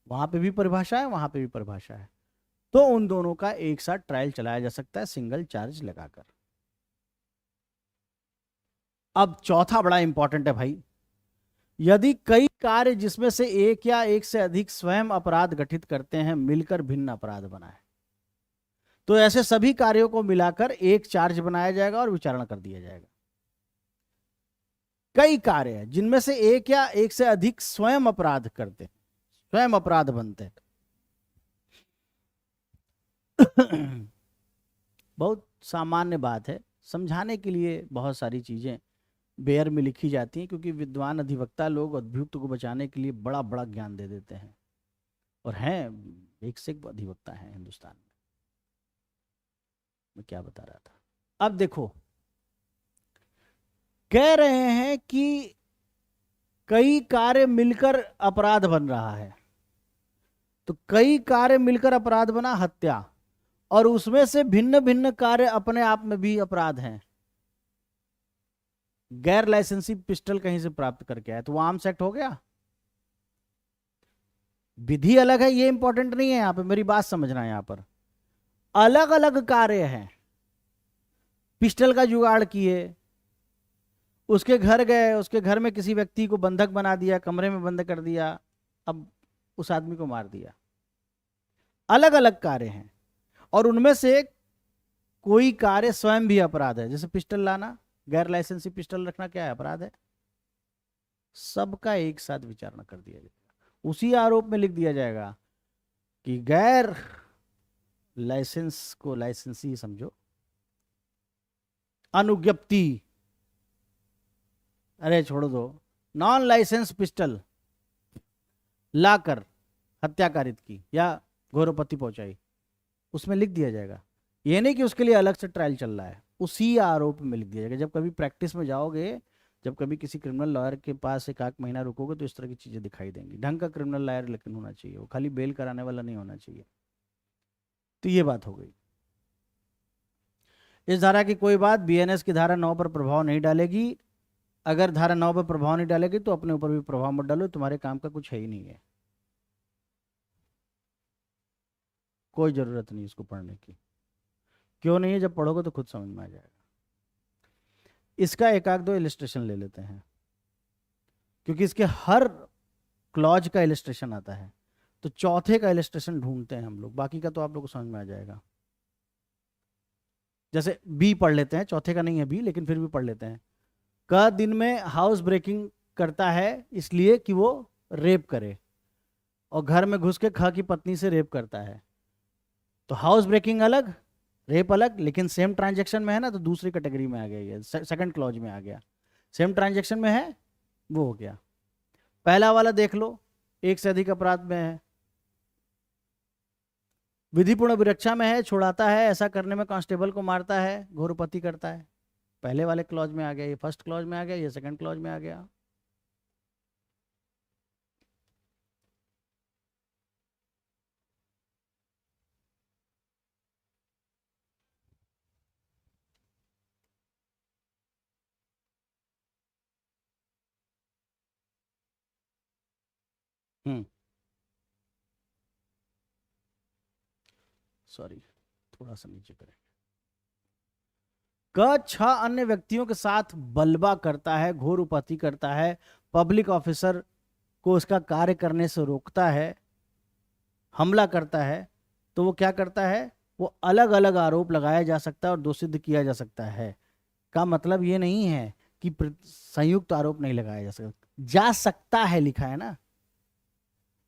वहां पे भी परिभाषा है, वहां पे भी परिभाषा है, तो उन दोनों का एक साथ ट्रायल चलाया जा सकता है सिंगल चार्ज लगाकर। अब चौथा बड़ा इंपॉर्टेंट है भाई, यदि कई कार्य जिसमें से एक या एक से अधिक स्वयं अपराध गठित करते हैं मिलकर भिन्न अपराध बना है, तो ऐसे सभी कार्यों को मिलाकर एक चार्ज बनाया जाएगा और विचारणा कर दिया जाएगा। कई कार्य हैं जिनमें से एक या एक से अधिक स्वयं अपराध करते हैं, स्वयं अपराध बनते हैं। बहुत सामान्य बात है, समझाने के लिए बहुत सारी चीजें बेयर में लिखी जाती हैं, क्योंकि विद्वान अधिवक्ता लोग अभियुक्त को बचाने के लिए बड़ा बड़ा ज्ञान दे देते हैं, और हैं एक से एक अधिवक्ता हैं हिंदुस्तान में। मैं क्या बता रहा था, अब देखो, कह रहे हैं कि कई कार्य मिलकर अपराध बन रहा है, तो कई कार्य मिलकर अपराध बना हत्या, और उसमें से भिन्न भिन्न कार्य अपने आप में भी अपराध हैं। गैर लाइसेंसी पिस्टल कहीं से प्राप्त करके आया तो वो आर्म्स एक्ट हो गया। विधि अलग है, ये इंपॉर्टेंट नहीं है यहां पे, मेरी बात समझना है। यहां पर अलग अलग कार्य हैं। पिस्टल का जुगाड़ किए, उसके घर गए, उसके घर में किसी व्यक्ति को बंधक बना दिया, कमरे में बंद कर दिया, अब उस आदमी को मार दिया। अलग अलग कार्य हैं और उनमें से कोई कार्य स्वयं भी अपराध है। जैसे पिस्टल लाना, गैर लाइसेंसी पिस्टल रखना क्या है? अपराध है। सबका एक साथ विचारणा कर दिया जाएगा, उसी आरोप में लिख दिया जाएगा कि गैर लाइसेंस को लाइसेंसी समझो, अनुज्ञप्ति, अरे छोड़ दो, नॉन लाइसेंस पिस्टल लाकर हत्या कारित की या घोरोपति पहुंचाई, उसमें लिख दिया जाएगा। ये नहीं कि उसके लिए अलग से ट्रायल चल रहा है, उसी आरोप में लिख दिया जाएगा। जब कभी प्रैक्टिस में जाओगे, जब कभी किसी क्रिमिनल लॉयर के पास एक आध महीना रुकोगे तो इस तरह की चीजें दिखाई देंगी। ढंग का क्रिमिनल लॉयर लेकिन होना चाहिए, वो खाली बेल कराने वाला नहीं होना चाहिए। तो ये बात हो गई। इस धारा की कोई बात बीएनएस की धारा 9 पर प्रभाव नहीं डालेगी। अगर धारा 9 पर प्रभाव नहीं डालेगी तो अपने ऊपर भी प्रभाव मत डालो, तुम्हारे काम का कुछ है ही नहीं है, कोई जरूरत नहीं इसको पढ़ने की। क्यों नहीं है? जब पढ़ोगे तो खुद समझ में आ जाएगा। इसका एक आध दो इलिस्ट्रेशन ले लेते हैं, क्योंकि इसके हर क्लॉज का इलिस्ट्रेशन आता है, तो चौथे का इलिस्ट्रेशन ढूंढते हैं हम लोग, बाकी का तो आप लोग को समझ में आ जाएगा। जैसे बी पढ़ लेते हैं, चौथे का नहीं है बी, लेकिन फिर भी पढ़ लेते हैं। क दिन में हाउस ब्रेकिंग करता है इसलिए कि वो रेप करे, और घर में घुस के ख की पत्नी से रेप करता है। तो हाउस ब्रेकिंग अलग, रेप अलग, लेकिन सेम ट्रांजैक्शन में है ना, तो दूसरी कैटेगरी में आ गया, ये सेकंड क्लॉज में आ गया। सेम ट्रांजैक्शन में है, वो हो गया। पहला वाला देख लो, एक से अधिक अपराध में है, विधिपूर्ण अभिरक्षा में है, छुड़ाता है, ऐसा करने में कांस्टेबल को मारता है, घोरपति करता है। पहले वाले क्लॉज में आ गया, ये फर्स्ट क्लॉज में आ गया, ये सेकंड क्लॉज में आ गया। सॉरी, थोड़ा सा नीचे करें। क 6 अन्य व्यक्तियों के साथ बलवा करता है, घोर उपहति करता है, पब्लिक ऑफिसर को उसका कार्य करने से रोकता है, हमला करता है, तो वो क्या करता है? वो अलग अलग आरोप लगाया जा सकता है और दोषित किया जा सकता है। का मतलब ये नहीं है कि संयुक्त आरोप नहीं लगाया जा सकता है, लिखा है ना,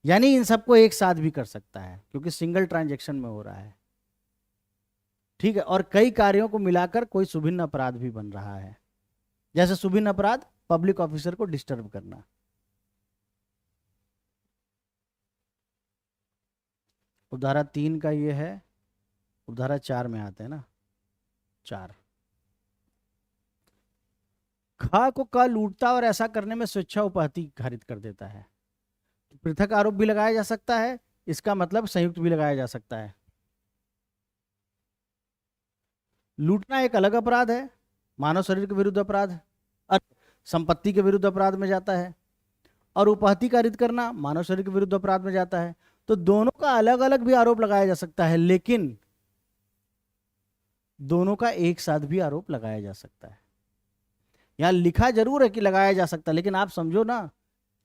यानी इन सबको एक साथ भी कर सकता है, क्योंकि सिंगल ट्रांजैक्शन में हो रहा है। ठीक है, और कई कार्यों को मिलाकर कोई सुभिन्न अपराध भी बन रहा है। जैसे सुभिन्न अपराध, पब्लिक ऑफिसर को डिस्टर्ब करना। उपधारा 3 का ये है, उपधारा 4 में आते हैं ना, 4 खा को क लूटता और ऐसा करने में स्वेच्छा उपहति खारिज कर देता है। पृथक आरोप भी लगाया जा सकता है, इसका मतलब संयुक्त भी लगाया जा सकता है। लूटना एक अलग अपराध है, मानव शरीर के विरुद्ध अपराध, संपत्ति के विरुद्ध अपराध में जाता है, और उपहति कारित करना मानव शरीर के विरुद्ध अपराध में जाता है। तो दोनों का अलग अलग भी आरोप लगाया जा सकता है, लेकिन दोनों का एक साथ भी आरोप लगाया जा सकता है। यहां लिखा जरूर है कि लगाया जा सकता है, लेकिन आप समझो ना,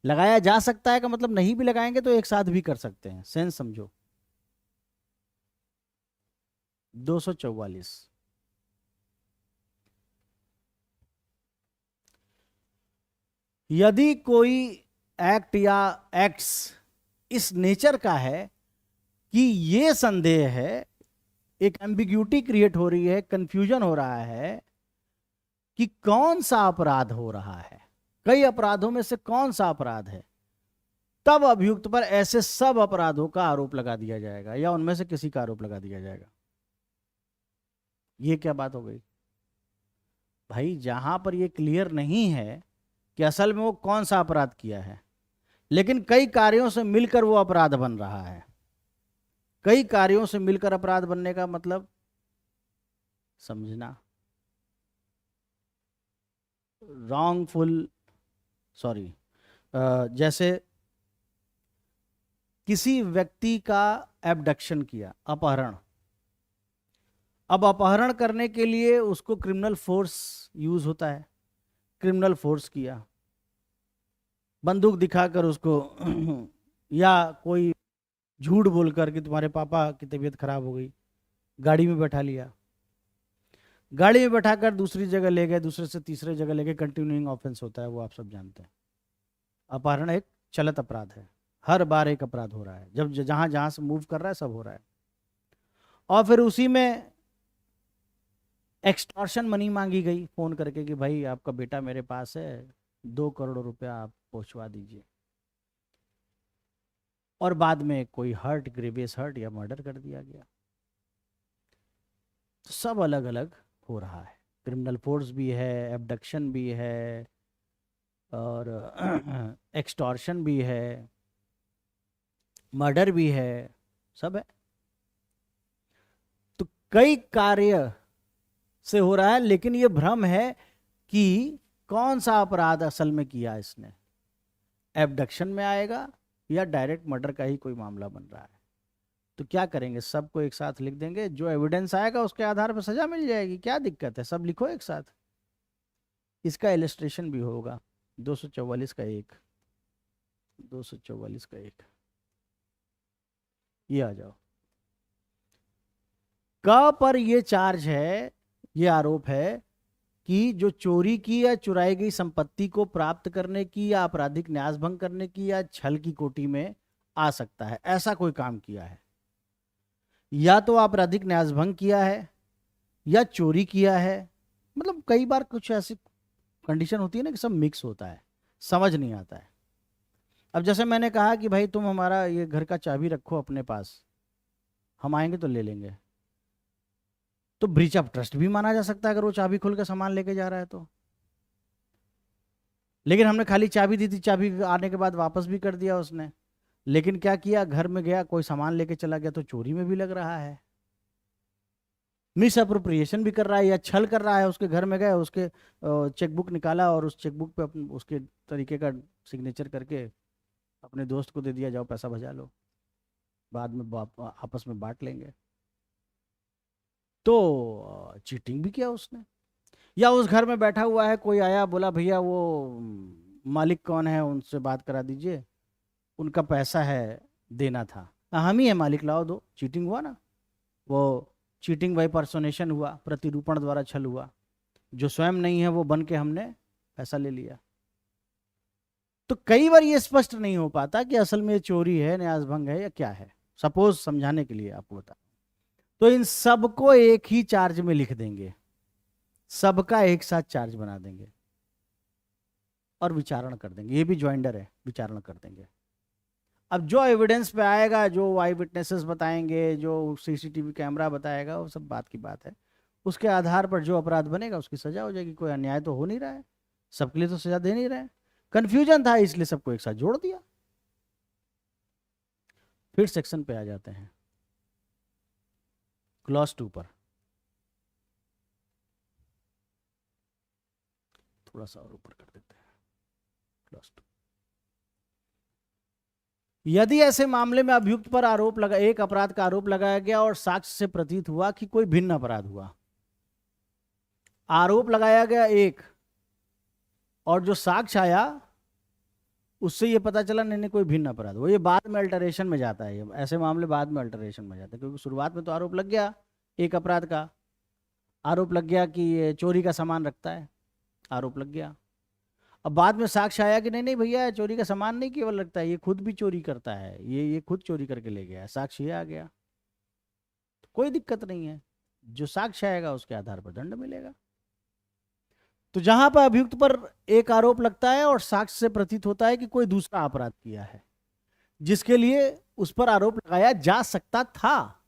लगाया जा सकता है का मतलब नहीं भी लगाएंगे तो एक साथ भी कर सकते हैं, सेंस समझो। 244 यदि कोई एक्ट या एक्ट्स इस नेचर का है कि ये संदेह है, एक एम्बिग्यूटी क्रिएट हो रही है, कंफ्यूजन हो रहा है कि कौन सा अपराध हो रहा है, कई अपराधों में से कौन सा अपराध है, तब अभियुक्त पर ऐसे सब अपराधों का आरोप लगा दिया जाएगा या उनमें से किसी का आरोप लगा दिया जाएगा। ये क्या बात हो गई भाई? जहां पर ये क्लियर नहीं है कि असल में वो कौन सा अपराध किया है, लेकिन कई कार्यों से मिलकर वो अपराध बन रहा है, कई कार्यों से मिलकर अपराध बनने का मतलब समझना। रॉन्गफुल, सॉरी, जैसे किसी व्यक्ति का एब्डक्शन किया, अपहरण। अब अपहरण करने के लिए उसको क्रिमिनल फोर्स यूज होता है, क्रिमिनल फोर्स किया, बंदूक दिखाकर उसको या कोई झूठ बोलकर कि तुम्हारे पापा की तबीयत खराब हो गई, गाड़ी में बैठा लिया, गाड़ी में बैठाकर दूसरी जगह ले गए, दूसरे से तीसरे जगह ले गए, कंटिन्यूइंग ऑफेंस होता है, वो आप सब जानते हैं। अपहरण एक चलत अपराध है, हर बार एक अपराध हो रहा है, जब जहां जहां से मूव कर रहा है सब हो रहा है। और फिर उसी में एक्सटॉर्शन मनी मांगी गई फोन करके कि भाई आपका बेटा मेरे पास है, 2 करोड़ रुपया आप पहुंचवा दीजिए, और बाद में कोई हर्ट, ग्रेवियस हर्ट या मर्डर कर दिया गया। तो सब अलग अलग हो रहा है, क्रिमिनल फोर्स भी है, एब्डक्शन भी है, और एक्सटॉर्शन भी है, मर्डर भी है, सब है। तो कई कार्य से हो रहा है, लेकिन ये भ्रम है कि कौन सा अपराध असल में किया इसने, एब्डक्शन में आएगा या डायरेक्ट मर्डर का ही कोई मामला बन रहा है। तो क्या करेंगे, सबको एक साथ लिख देंगे, जो एविडेंस आएगा उसके आधार पर सजा मिल जाएगी, क्या दिक्कत है, सब लिखो एक साथ। इसका इलस्ट्रेशन भी होगा, 244 का 1, 244 का 1, ये आ जाओ। क पर ये चार्ज है, ये आरोप है कि जो चोरी की या चुराई गई संपत्ति को प्राप्त करने की या आपराधिक न्यास भंग करने की या छल की कोटि में आ सकता है, ऐसा कोई काम किया है। या तो आपराधिक न्यास भंग किया है या चोरी किया है, मतलब कई बार कुछ ऐसी कंडीशन होती है ना कि सब मिक्स होता है, समझ नहीं आता है। अब जैसे मैंने कहा कि भाई तुम हमारा ये घर का चाबी रखो अपने पास, हम आएंगे तो ले लेंगे, तो ब्रीच ऑफ ट्रस्ट भी माना जा सकता है अगर वो चाबी खोल के सामान लेके जा रहा है तो। लेकिन हमने खाली चाबी दी थी, चाबी आने के बाद वापस भी कर दिया उसने, लेकिन क्या किया, घर में गया कोई सामान लेके चला गया, तो चोरी में भी लग रहा है, मिस अप्रोप्रिएशन भी कर रहा है या छल कर रहा है। उसके घर में गए, उसके चेकबुक निकाला और उस चेकबुक पे उसके तरीके का सिग्नेचर करके अपने दोस्त को दे दिया, जाओ पैसा भजा लो, बाद में आपस में बांट लेंगे। तो चीटिंग भी किया उसने। या उस घर में बैठा हुआ है, कोई आया बोला भैया वो मालिक कौन है उनसे बात करा दीजिए, उनका पैसा है देना था, हम ही है मालिक, लाओ दो, चीटिंग हुआ ना। वो चीटिंग बाई पर्सोनेशन हुआ, प्रतिरूपण द्वारा छल हुआ, जो स्वयं नहीं है वो बन के हमने पैसा ले लिया। तो कई बार ये स्पष्ट नहीं हो पाता कि असल में चोरी है, न्यासभंग है या क्या है। सपोज समझाने के लिए आपको बता, तो इन सबको एक ही चार्ज में लिख देंगे, सबका एक साथ चार्ज बना देंगे और विचारण कर देंगे, ये भी ज्वाइंडर है, विचारण कर देंगे। अब जो एविडेंस पे आएगा, जो आई विटनेसेस बताएंगे, जो सीसीटीवी कैमरा बताएगा, वो सब बात की बात है, उसके आधार पर जो अपराध बनेगा उसकी सजा हो जाएगी। कोई अन्याय तो हो नहीं रहा है, सबके लिए तो सजा दे नहीं रहे, कंफ्यूजन था इसलिए सबको एक साथ जोड़ दिया। फिर सेक्शन पे आ जाते हैं, क्लॉज 2 पर, थोड़ा सा और ऊपर कर देते हैं, क्लॉज 2। यदि ऐसे मामले में अभियुक्त पर आरोप लगा, एक अपराध का आरोप लगाया गया और साक्ष्य से प्रतीत हुआ कि कोई भिन्न अपराध हुआ, आरोप लगाया गया एक, और जो साक्ष्य आया उससे ये पता चला नहीं नहीं कोई भिन्न अपराध हुआ, ये बाद में अल्टरेशन में जाता है, ऐसे मामले बाद में अल्टरेशन में जाता है, क्योंकि शुरुआत में तो आरोप लग गया, एक अपराध का आरोप लग गया कि ये चोरी का सामान रखता है, आरोप लग गया। अब बाद में साक्ष्य आया कि नहीं नहीं भैया, चोरी का सामान नहीं केवल रखता है, ये खुद भी चोरी करता है, ये खुद चोरी करके ले गया, साक्ष्य ये आ गया, तो कोई दिक्कत नहीं है, जो साक्ष्य आएगा उसके आधार पर दंड मिलेगा। तो जहां पर अभियुक्त पर एक आरोप लगता है और साक्ष्य से प्रतीत होता है कि कोई दूसरा अपराध किया है जिसके लिए उस पर आरोप लगाया जा सकता था,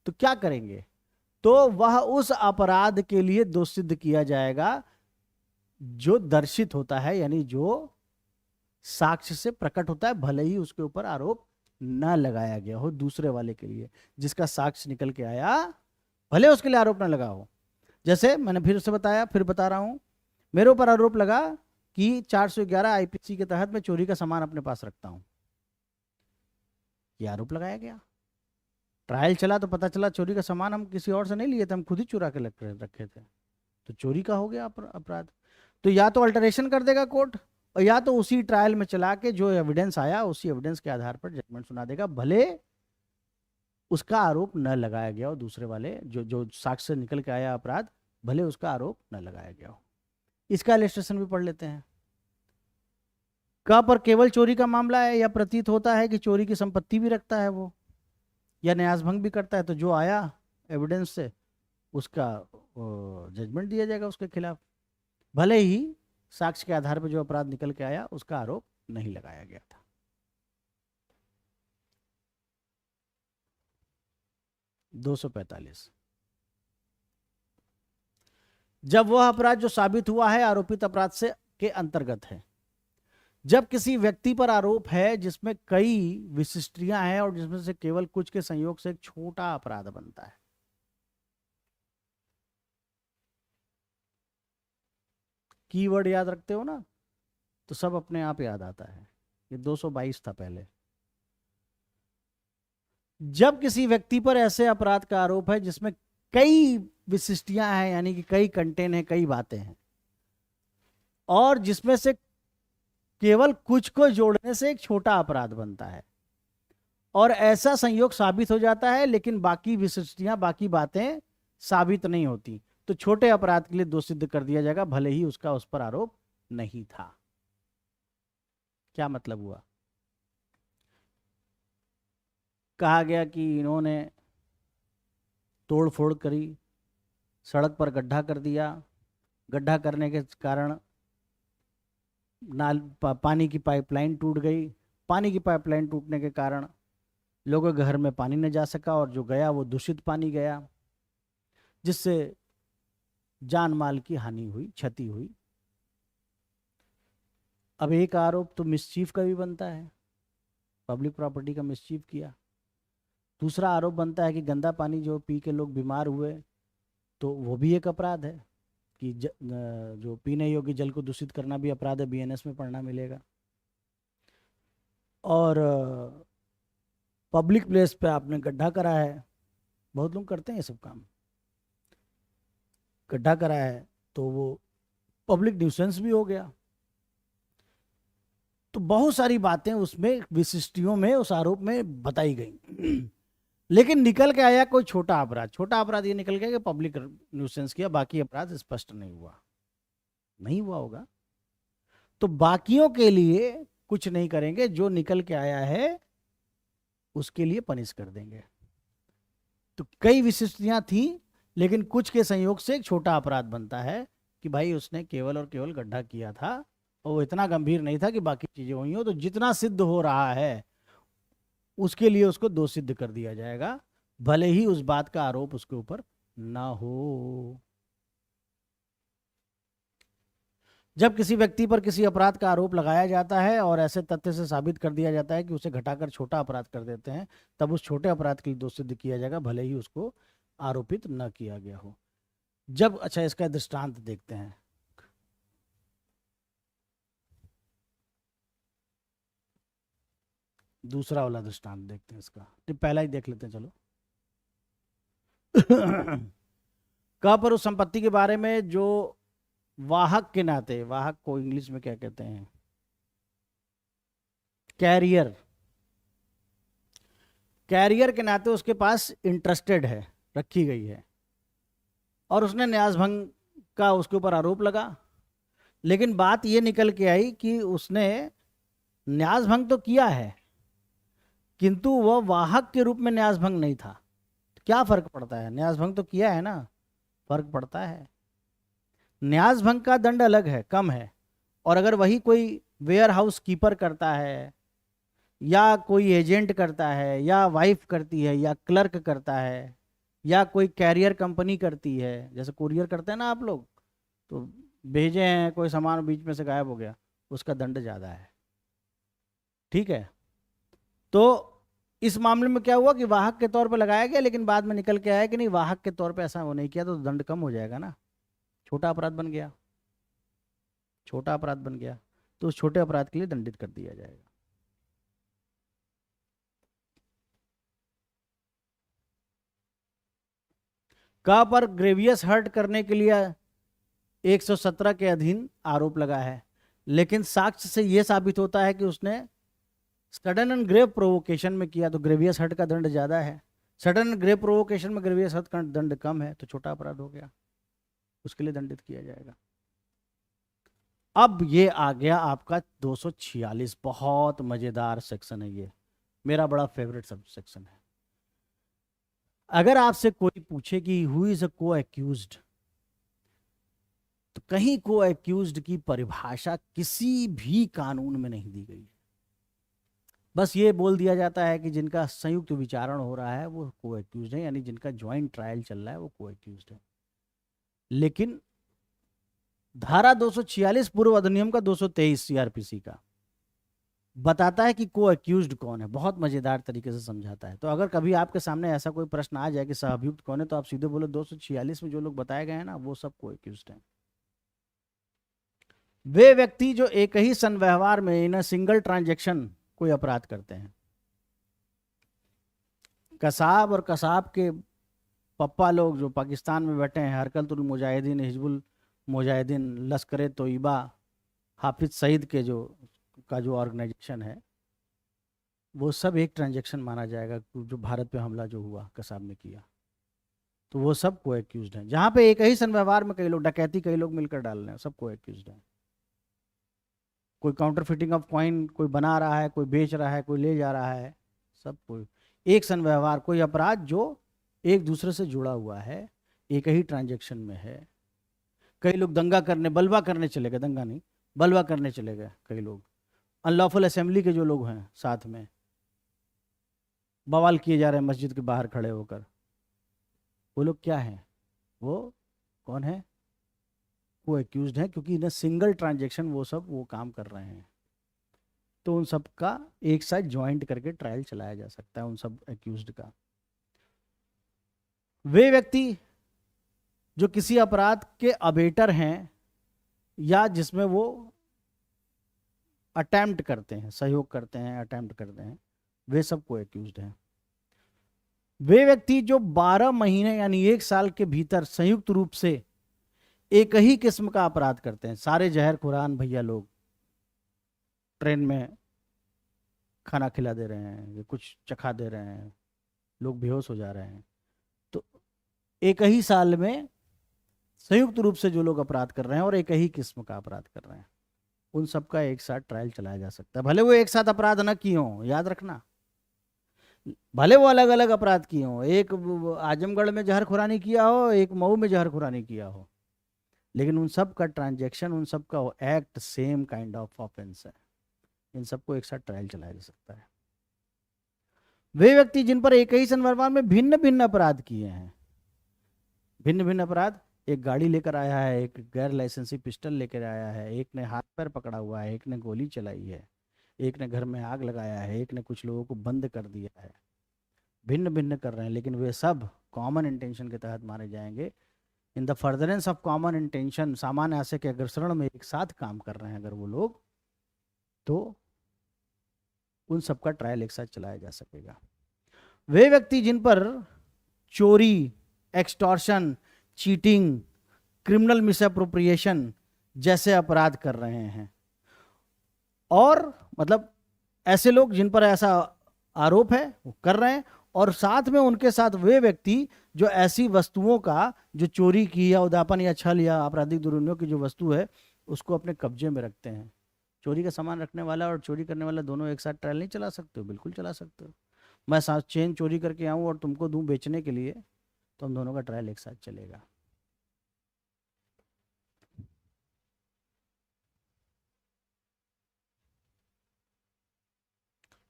तो क्या करेंगे, तो वह उस अपराध के लिए दोष सिद्ध किया जाएगा जो दर्शित होता है, यानी जो साक्ष्य से प्रकट होता है, भले ही उसके ऊपर आरोप न लगाया गया हो दूसरे वाले के लिए, जिसका साक्ष्य निकल के आया भले उसके लिए आरोप न लगा हो। जैसे मैंने फिर से बताया, फिर बता रहा हूं, मेरे ऊपर आरोप लगा कि 411 आईपीसी के तहत मैं चोरी का सामान अपने पास रखता हूं, यह आरोप लगाया गया। ट्रायल चला तो पता चला चोरी का सामान हम किसी और से नहीं लिए थे, हम खुद ही चुरा के रखे थे, तो चोरी का हो गया अपराध। तो या तो अल्टरेशन कर देगा कोर्ट, और या तो उसी ट्रायल में चला के जो एविडेंस आया उसी एविडेंस के आधार पर जजमेंट सुना देगा, भले उसका आरोप न लगाया गया हो दूसरे वाले, जो जो साक्ष्य से निकल के आया अपराध, भले उसका आरोप न लगाया गया हो। इसका इलस्ट्रेशन भी पढ़ लेते हैं। कहाँ पर केवल चोरी का मामला है या प्रतीत होता है कि चोरी की संपत्ति भी रखता है वो, या न्यासभंग भी करता है, तो जो आया एविडेंस से उसका जजमेंट दिया जाएगा उसके खिलाफ, भले ही साक्ष्य के आधार पर जो अपराध निकल के आया उसका आरोप नहीं लगाया गया था। दो 245, जब वह अपराध जो साबित हुआ है आरोपित अपराध से के अंतर्गत है। जब किसी व्यक्ति पर आरोप है जिसमें कई विशिष्टियां हैं और जिसमें से केवल कुछ के संयोग से एक छोटा अपराध बनता है। कीवर्ड याद रखते हो ना, तो सब अपने आप याद आता है। ये 222 था पहले। जब किसी व्यक्ति पर ऐसे अपराध का आरोप है जिसमें कई विशिष्टियां हैं, यानी कि कई कंटेंट हैं, कई बातें हैं, और जिसमें से केवल कुछ को जोड़ने से एक छोटा अपराध बनता है, और ऐसा संयोग साबित हो जाता है लेकिन बाकी विशिष्टियां, बाकी बातें साबित नहीं होती, तो छोटे अपराध के लिए दोष सिद्ध कर दिया जाएगा, भले ही उसका उस पर आरोप नहीं था। क्या मतलब हुआ? कहा गया कि इन्होंने तोड़ फोड़ करी, सड़क पर गड्ढा कर दिया, गड्ढा करने के कारण पानी की पाइपलाइन टूट गई, पानी की पाइपलाइन टूटने के कारण लोगों के घर में पानी न जा सका, और जो गया वो दूषित पानी गया, जिससे जान माल की हानि हुई, क्षति हुई। अब एक आरोप तो मिसचीफ का भी बनता है, पब्लिक प्रॉपर्टी का मिसचीफ किया। दूसरा आरोप बनता है कि गंदा पानी जो पी के लोग बीमार हुए, तो वो भी एक अपराध है कि जो पीने योग्य जल को दूषित करना भी अपराध है, बीएनएस में पढ़ना मिलेगा। और पब्लिक प्लेस पे आपने गड्ढा करा है, बहुत लोग करते हैं ये सब काम, गड्ढा करा है तो वो पब्लिक न्यूसेंस भी हो गया। तो बहुत सारी बातें उसमें विशिष्टियों में उस आरोप में बताई गई, लेकिन निकल के आया कोई छोटा अपराध। छोटा अपराध ये निकल गया कि पब्लिक न्यूसेंस किया, बाकी अपराध स्पष्ट नहीं हुआ, नहीं हुआ होगा, तो बाकियों के लिए कुछ नहीं करेंगे, जो निकल के आया है उसके लिए पनिश कर देंगे। तो कई विशिष्टियां थी, लेकिन कुछ के संयोग से एक छोटा अपराध बनता है कि भाई उसने केवल और केवल गड्ढा किया था और वो इतना गंभीर नहीं था कि बाकी चीजें हुई हो, तो जितना सिद्ध हो रहा है उसके लिए उसको दोष सिद्ध कर दिया जाएगा, भले ही उस बात का आरोप उसके ऊपर ना हो। जब किसी व्यक्ति पर किसी अपराध का आरोप लगाया जाता है और ऐसे तथ्य से साबित कर दिया जाता है कि उसे घटाकर छोटा अपराध कर देते हैं, तब उस छोटे अपराध के लिए दोष सिद्ध किया जाएगा, भले ही उसको आरोपित न किया गया हो। जब, अच्छा इसका दृष्टांत देखते हैं। दूसरा वाला दृष्टांत देखते हैं इसका, पहला ही देख लेते हैं चलो। कहाँ पर उस संपत्ति के बारे में जो वाहक के नाते, वाहक को इंग्लिश में क्या कहते हैं, कैरियर, कैरियर के नाते उसके पास इंटरेस्टेड है, रखी गई है, और उसने न्यासभंग का उसके ऊपर आरोप लगा, लेकिन बात ये निकल के आई कि उसने न्यासभंग तो किया है किंतु वह वाहक के रूप में न्यासभंग नहीं था। क्या फर्क पड़ता है? न्यासभंग तो किया है ना, फर्क पड़ता है। न्यासभंग का दंड अलग है, कम है, और अगर वही कोई वेयर हाउस कीपर करता है या कोई एजेंट करता है या वाइफ करती है या क्लर्क करता है या कोई कैरियर कंपनी करती है, जैसे कुरियर करते हैं ना आप लोग, तो भेजे हैं कोई सामान बीच में से गायब हो गया, उसका दंड ज़्यादा है, ठीक है। तो इस मामले में क्या हुआ कि वाहक के तौर पे लगाया गया, लेकिन बाद में निकल के आया कि नहीं, वाहक के तौर पे ऐसा वो नहीं किया, तो दंड कम हो जाएगा ना, छोटा अपराध बन गया, छोटा अपराध बन गया, तो उस छोटे अपराध के लिए दंडित कर दिया जाएगा। क पर ग्रेवियस हर्ट करने के लिए 117 के अधीन आरोप लगा है, लेकिन साक्ष्य से यह साबित होता है कि उसने सडन एंड ग्रेव प्रोवोकेशन में किया, तो ग्रेवियस हर्ट का दंड ज्यादा है। सडन एंड ग्रेव प्रोवोकेशन में ग्रेवियस हर्ट का दंड कम है, तो छोटा अपराध हो गया, उसके लिए दंडित किया जाएगा। अब ये आ गया आपका 246, बहुत मजेदार सेक्शन है ये, मेरा बड़ा फेवरेट सब सेक्शन है। अगर आपसे कोई पूछे कि हु इज अ को एक्यूज्ड, तो कहीं को एक्यूज्ड की परिभाषा किसी भी कानून में नहीं दी गई है। बस ये बोल दिया जाता है कि जिनका संयुक्त विचारण हो रहा है वो को एक्यूज्ड है, यानी जिनका ज्वाइंट ट्रायल चल रहा है वो को एक्यूज्ड है। लेकिन धारा 246 पूर्व अधिनियम का 223 सीआरपीसी का बताता है कि को एक्यूज्ड कौन है, बहुत मजेदार तरीके से समझाता है। तो अगर कभी आपके सामने ऐसा कोई प्रश्न आ जाए कि सहअभियुक्त कौन है, तो आप सीधे बोलो 246 में जो लोग बताए गए हैं ना, वो सब को एक्यूज्ड हैं। वे व्यक्ति जो एक ही संव्यवहार में इन सिंगल ट्रांजैक्शन कोई अपराध करते हैं। कसाब और कसाब के पप्पा लोग जो पाकिस्तान में बैठे हैं, हरकतुल मुजाहिदीन, हिजबुल मुजाहिदीन, लश्कर तोयबा, हाफिज सईद के जो ऑर्गेनाइजेशन है, वो सब एक ट्रांजैक्शन माना जाएगा। जो भारत पे हमला जो हुआ कसाब ने किया, तो वो सब को एक्यूज्ड हैं। जहां पे एक ही संव्यवहार में कई लोग डकैती कई लोग मिलकर डाल रहे हैं, सब को एक्यूज्ड हैं। कोई काउंटर फिटिंग ऑफ कॉइन कोई बना रहा है, कोई बेच रहा है, कोई ले जा रहा है, सब कोई एक संव्यवहार, कोई अपराध जो एक दूसरे से जुड़ा हुआ है, एक ही ट्रांजैक्शन में है। कई लोग दंगा करने, बलवा करने चले गए, दंगा नहीं बलवा करने चले गए, कई लोग अनलॉफुल असेंबली के जो लोग हैं साथ में बवाल किए जा रहे हैं मस्जिद के बाहर खड़े होकर, वो लोग क्या हैं, वो कौन है, वो एक्यूज्ड है, क्योंकि इन सिंगल ट्रांजैक्शन वो सब वो काम कर रहे हैं। तो उन सब का एक साथ ज्वाइंट करके ट्रायल चलाया जा सकता है, उन सब एक्यूज्ड का। वे व्यक्ति जो किसी अपराध के अबेटर हैं या जिसमें वो अटेम्प्ट करते हैं, सहयोग करते हैं, अटेम्प्ट करते हैं, वे सब को एक्यूज्ड हैं। वे व्यक्ति जो 12 महीने यानी 1 साल के भीतर संयुक्त रूप से एक ही किस्म का अपराध करते हैं। सारे जहर खुरान भैया लोग ट्रेन में खाना खिला दे रहे हैं, कुछ चखा दे रहे हैं, लोग बेहोश हो जा रहे हैं, तो एक ही साल में संयुक्त रूप से जो लोग अपराध कर रहे हैं और एक ही किस्म का अपराध कर रहे हैं, उन सब का एक साथ ट्रायल चलाया जा सकता है। भले वो एक साथ अपराध न किए हों, याद रखना, भले वो अलग अलग अपराध किए हों, एक आजमगढ़ में जहर खुरानी किया हो, एक मऊ में जहर खुरानी किया हो, लेकिन उन सब का ट्रांजैक्शन, उन सब का act same kind of offence है। इन सबको एक साथ ट्रायल चलाया जा सकता है। वे व्यक्ति जिन पर एक ही संदर्भ में भिन्न भिन्न अपराध किए हैं, भिन्न भिन्न अपराध, एक गाड़ी लेकर आया है, एक गैर लाइसेंसी पिस्टल लेकर आया है, एक ने हाथ पैर पकड़ा हुआ है, एक ने गोली चलाई है, एक ने घर में आग लगाया है, एक ने कुछ लोगों को बंद कर दिया है, भिन्न भिन्न कर रहे हैं, लेकिन वे सब कॉमन इंटेंशन के तहत मारे जाएंगे। In the furtherance of common intention, सामान्य आशय के अग्रसरण में एक साथ काम कर रहे हैं अगर वो लोग, तो उन सब का ट्रायल एक साथ चलाया जा सकेगा। वे व्यक्ति जिन पर चोरी, एक्सटॉर्शन, चीटिंग, क्रिमिनल मिसअप्रोप्रिएशन जैसे अपराध कर रहे हैं, और मतलब ऐसे लोग जिन पर ऐसा आरोप है वो कर रहे हैं, और साथ में उनके साथ वे व्यक्ति जो ऐसी वस्तुओं का, जो चोरी की या उदापन या छल या आपराधिक दुर्नियों की जो वस्तु है उसको अपने कब्जे में रखते हैं। चोरी का सामान रखने वाला और चोरी करने वाला दोनों एक साथ ट्रायल नहीं चला सकते हो, बिल्कुल चला सकते हो। मैं साथ चेन चोरी करके आऊँ और तुमको दूँ बेचने के लिए, तो हम दोनों का ट्रायल एक साथ चलेगा।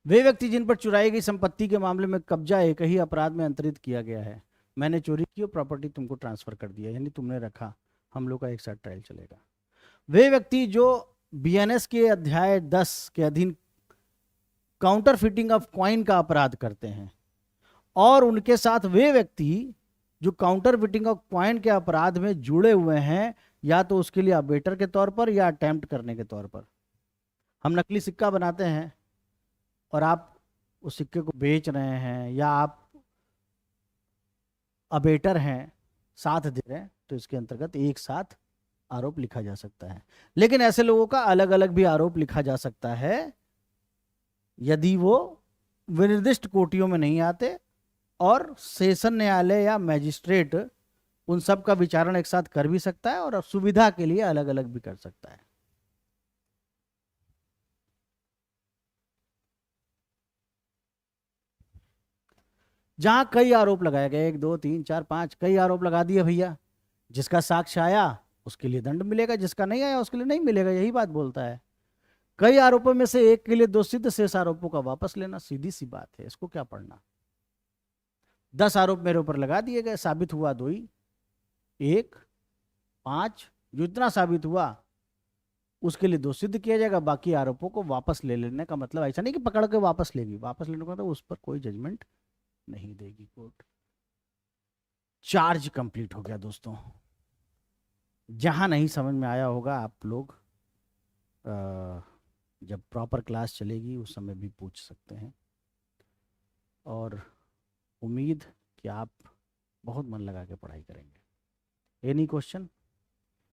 वे व्यक्ति जिन पर चुराई गई संपत्ति के मामले में कब्जा एक ही अपराध में अंतरित किया गया है। मैंने चोरी की और प्रॉपर्टी तुमको ट्रांसफर कर दिया, यानी तुमने रखा, हम लोग का एक साथ ट्रायल चलेगा। वे व्यक्ति जो बीएनएस के अध्याय 10 के अधीन काउंटर फिटिंग ऑफ कॉइन का अपराध करते हैं, और उनके साथ वे व्यक्ति जो काउंटर फिटिंग ऑफ कॉइन के अपराध में जुड़े हुए हैं, या तो उसके लिए अबेटर के तौर पर या अटेम्प्ट करने के तौर पर। हम नकली सिक्का बनाते हैं और आप उस सिक्के को बेच रहे हैं, या आप अबेटर हैं, साथ दे रहे हैं, तो इसके अंतर्गत एक साथ आरोप लिखा जा सकता है। लेकिन ऐसे लोगों का अलग अलग भी आरोप लिखा जा सकता है यदि वो विनिर्दिष्ट कोटियों में नहीं आते और सेशन न्यायालय या मैजिस्ट्रेट उन सब का विचारण एक साथ कर भी सकता है और सुविधा के लिए अलग अलग भी कर सकता है। जहां कई आरोप लगाए गए, 1 2 3 4 5, कई आरोप लगा दिए भैया, जिसका साक्ष्य आया उसके लिए दंड मिलेगा, जिसका नहीं आया उसके लिए नहीं मिलेगा, यही बात बोलता है। कई आरोपों में से एक के लिए दोषित शेष आरोपों का वापस लेना, सीधी सी बात है, इसको क्या पढ़ना। 10 आरोप मेरे ऊपर लगा दिए गए, साबित हुआ 2 ही, 1 5, जो इतना साबित हुआ उसके लिए दोषित किया जाएगा, बाकी आरोपों को वापस ले लेने का मतलब ऐसा नहीं कि पकड़ के वापस लेगी, वापस लेने का मतलब उस पर कोई जजमेंट नहीं देगी कोर्ट। चार्ज कंप्लीट हो गया दोस्तों। जहां नहीं समझ में आया होगा आप लोग जब प्रॉपर क्लास चलेगी उस समय भी पूछ सकते हैं, और उम्मीद कि आप बहुत मन लगा के पढ़ाई करेंगे। Any question?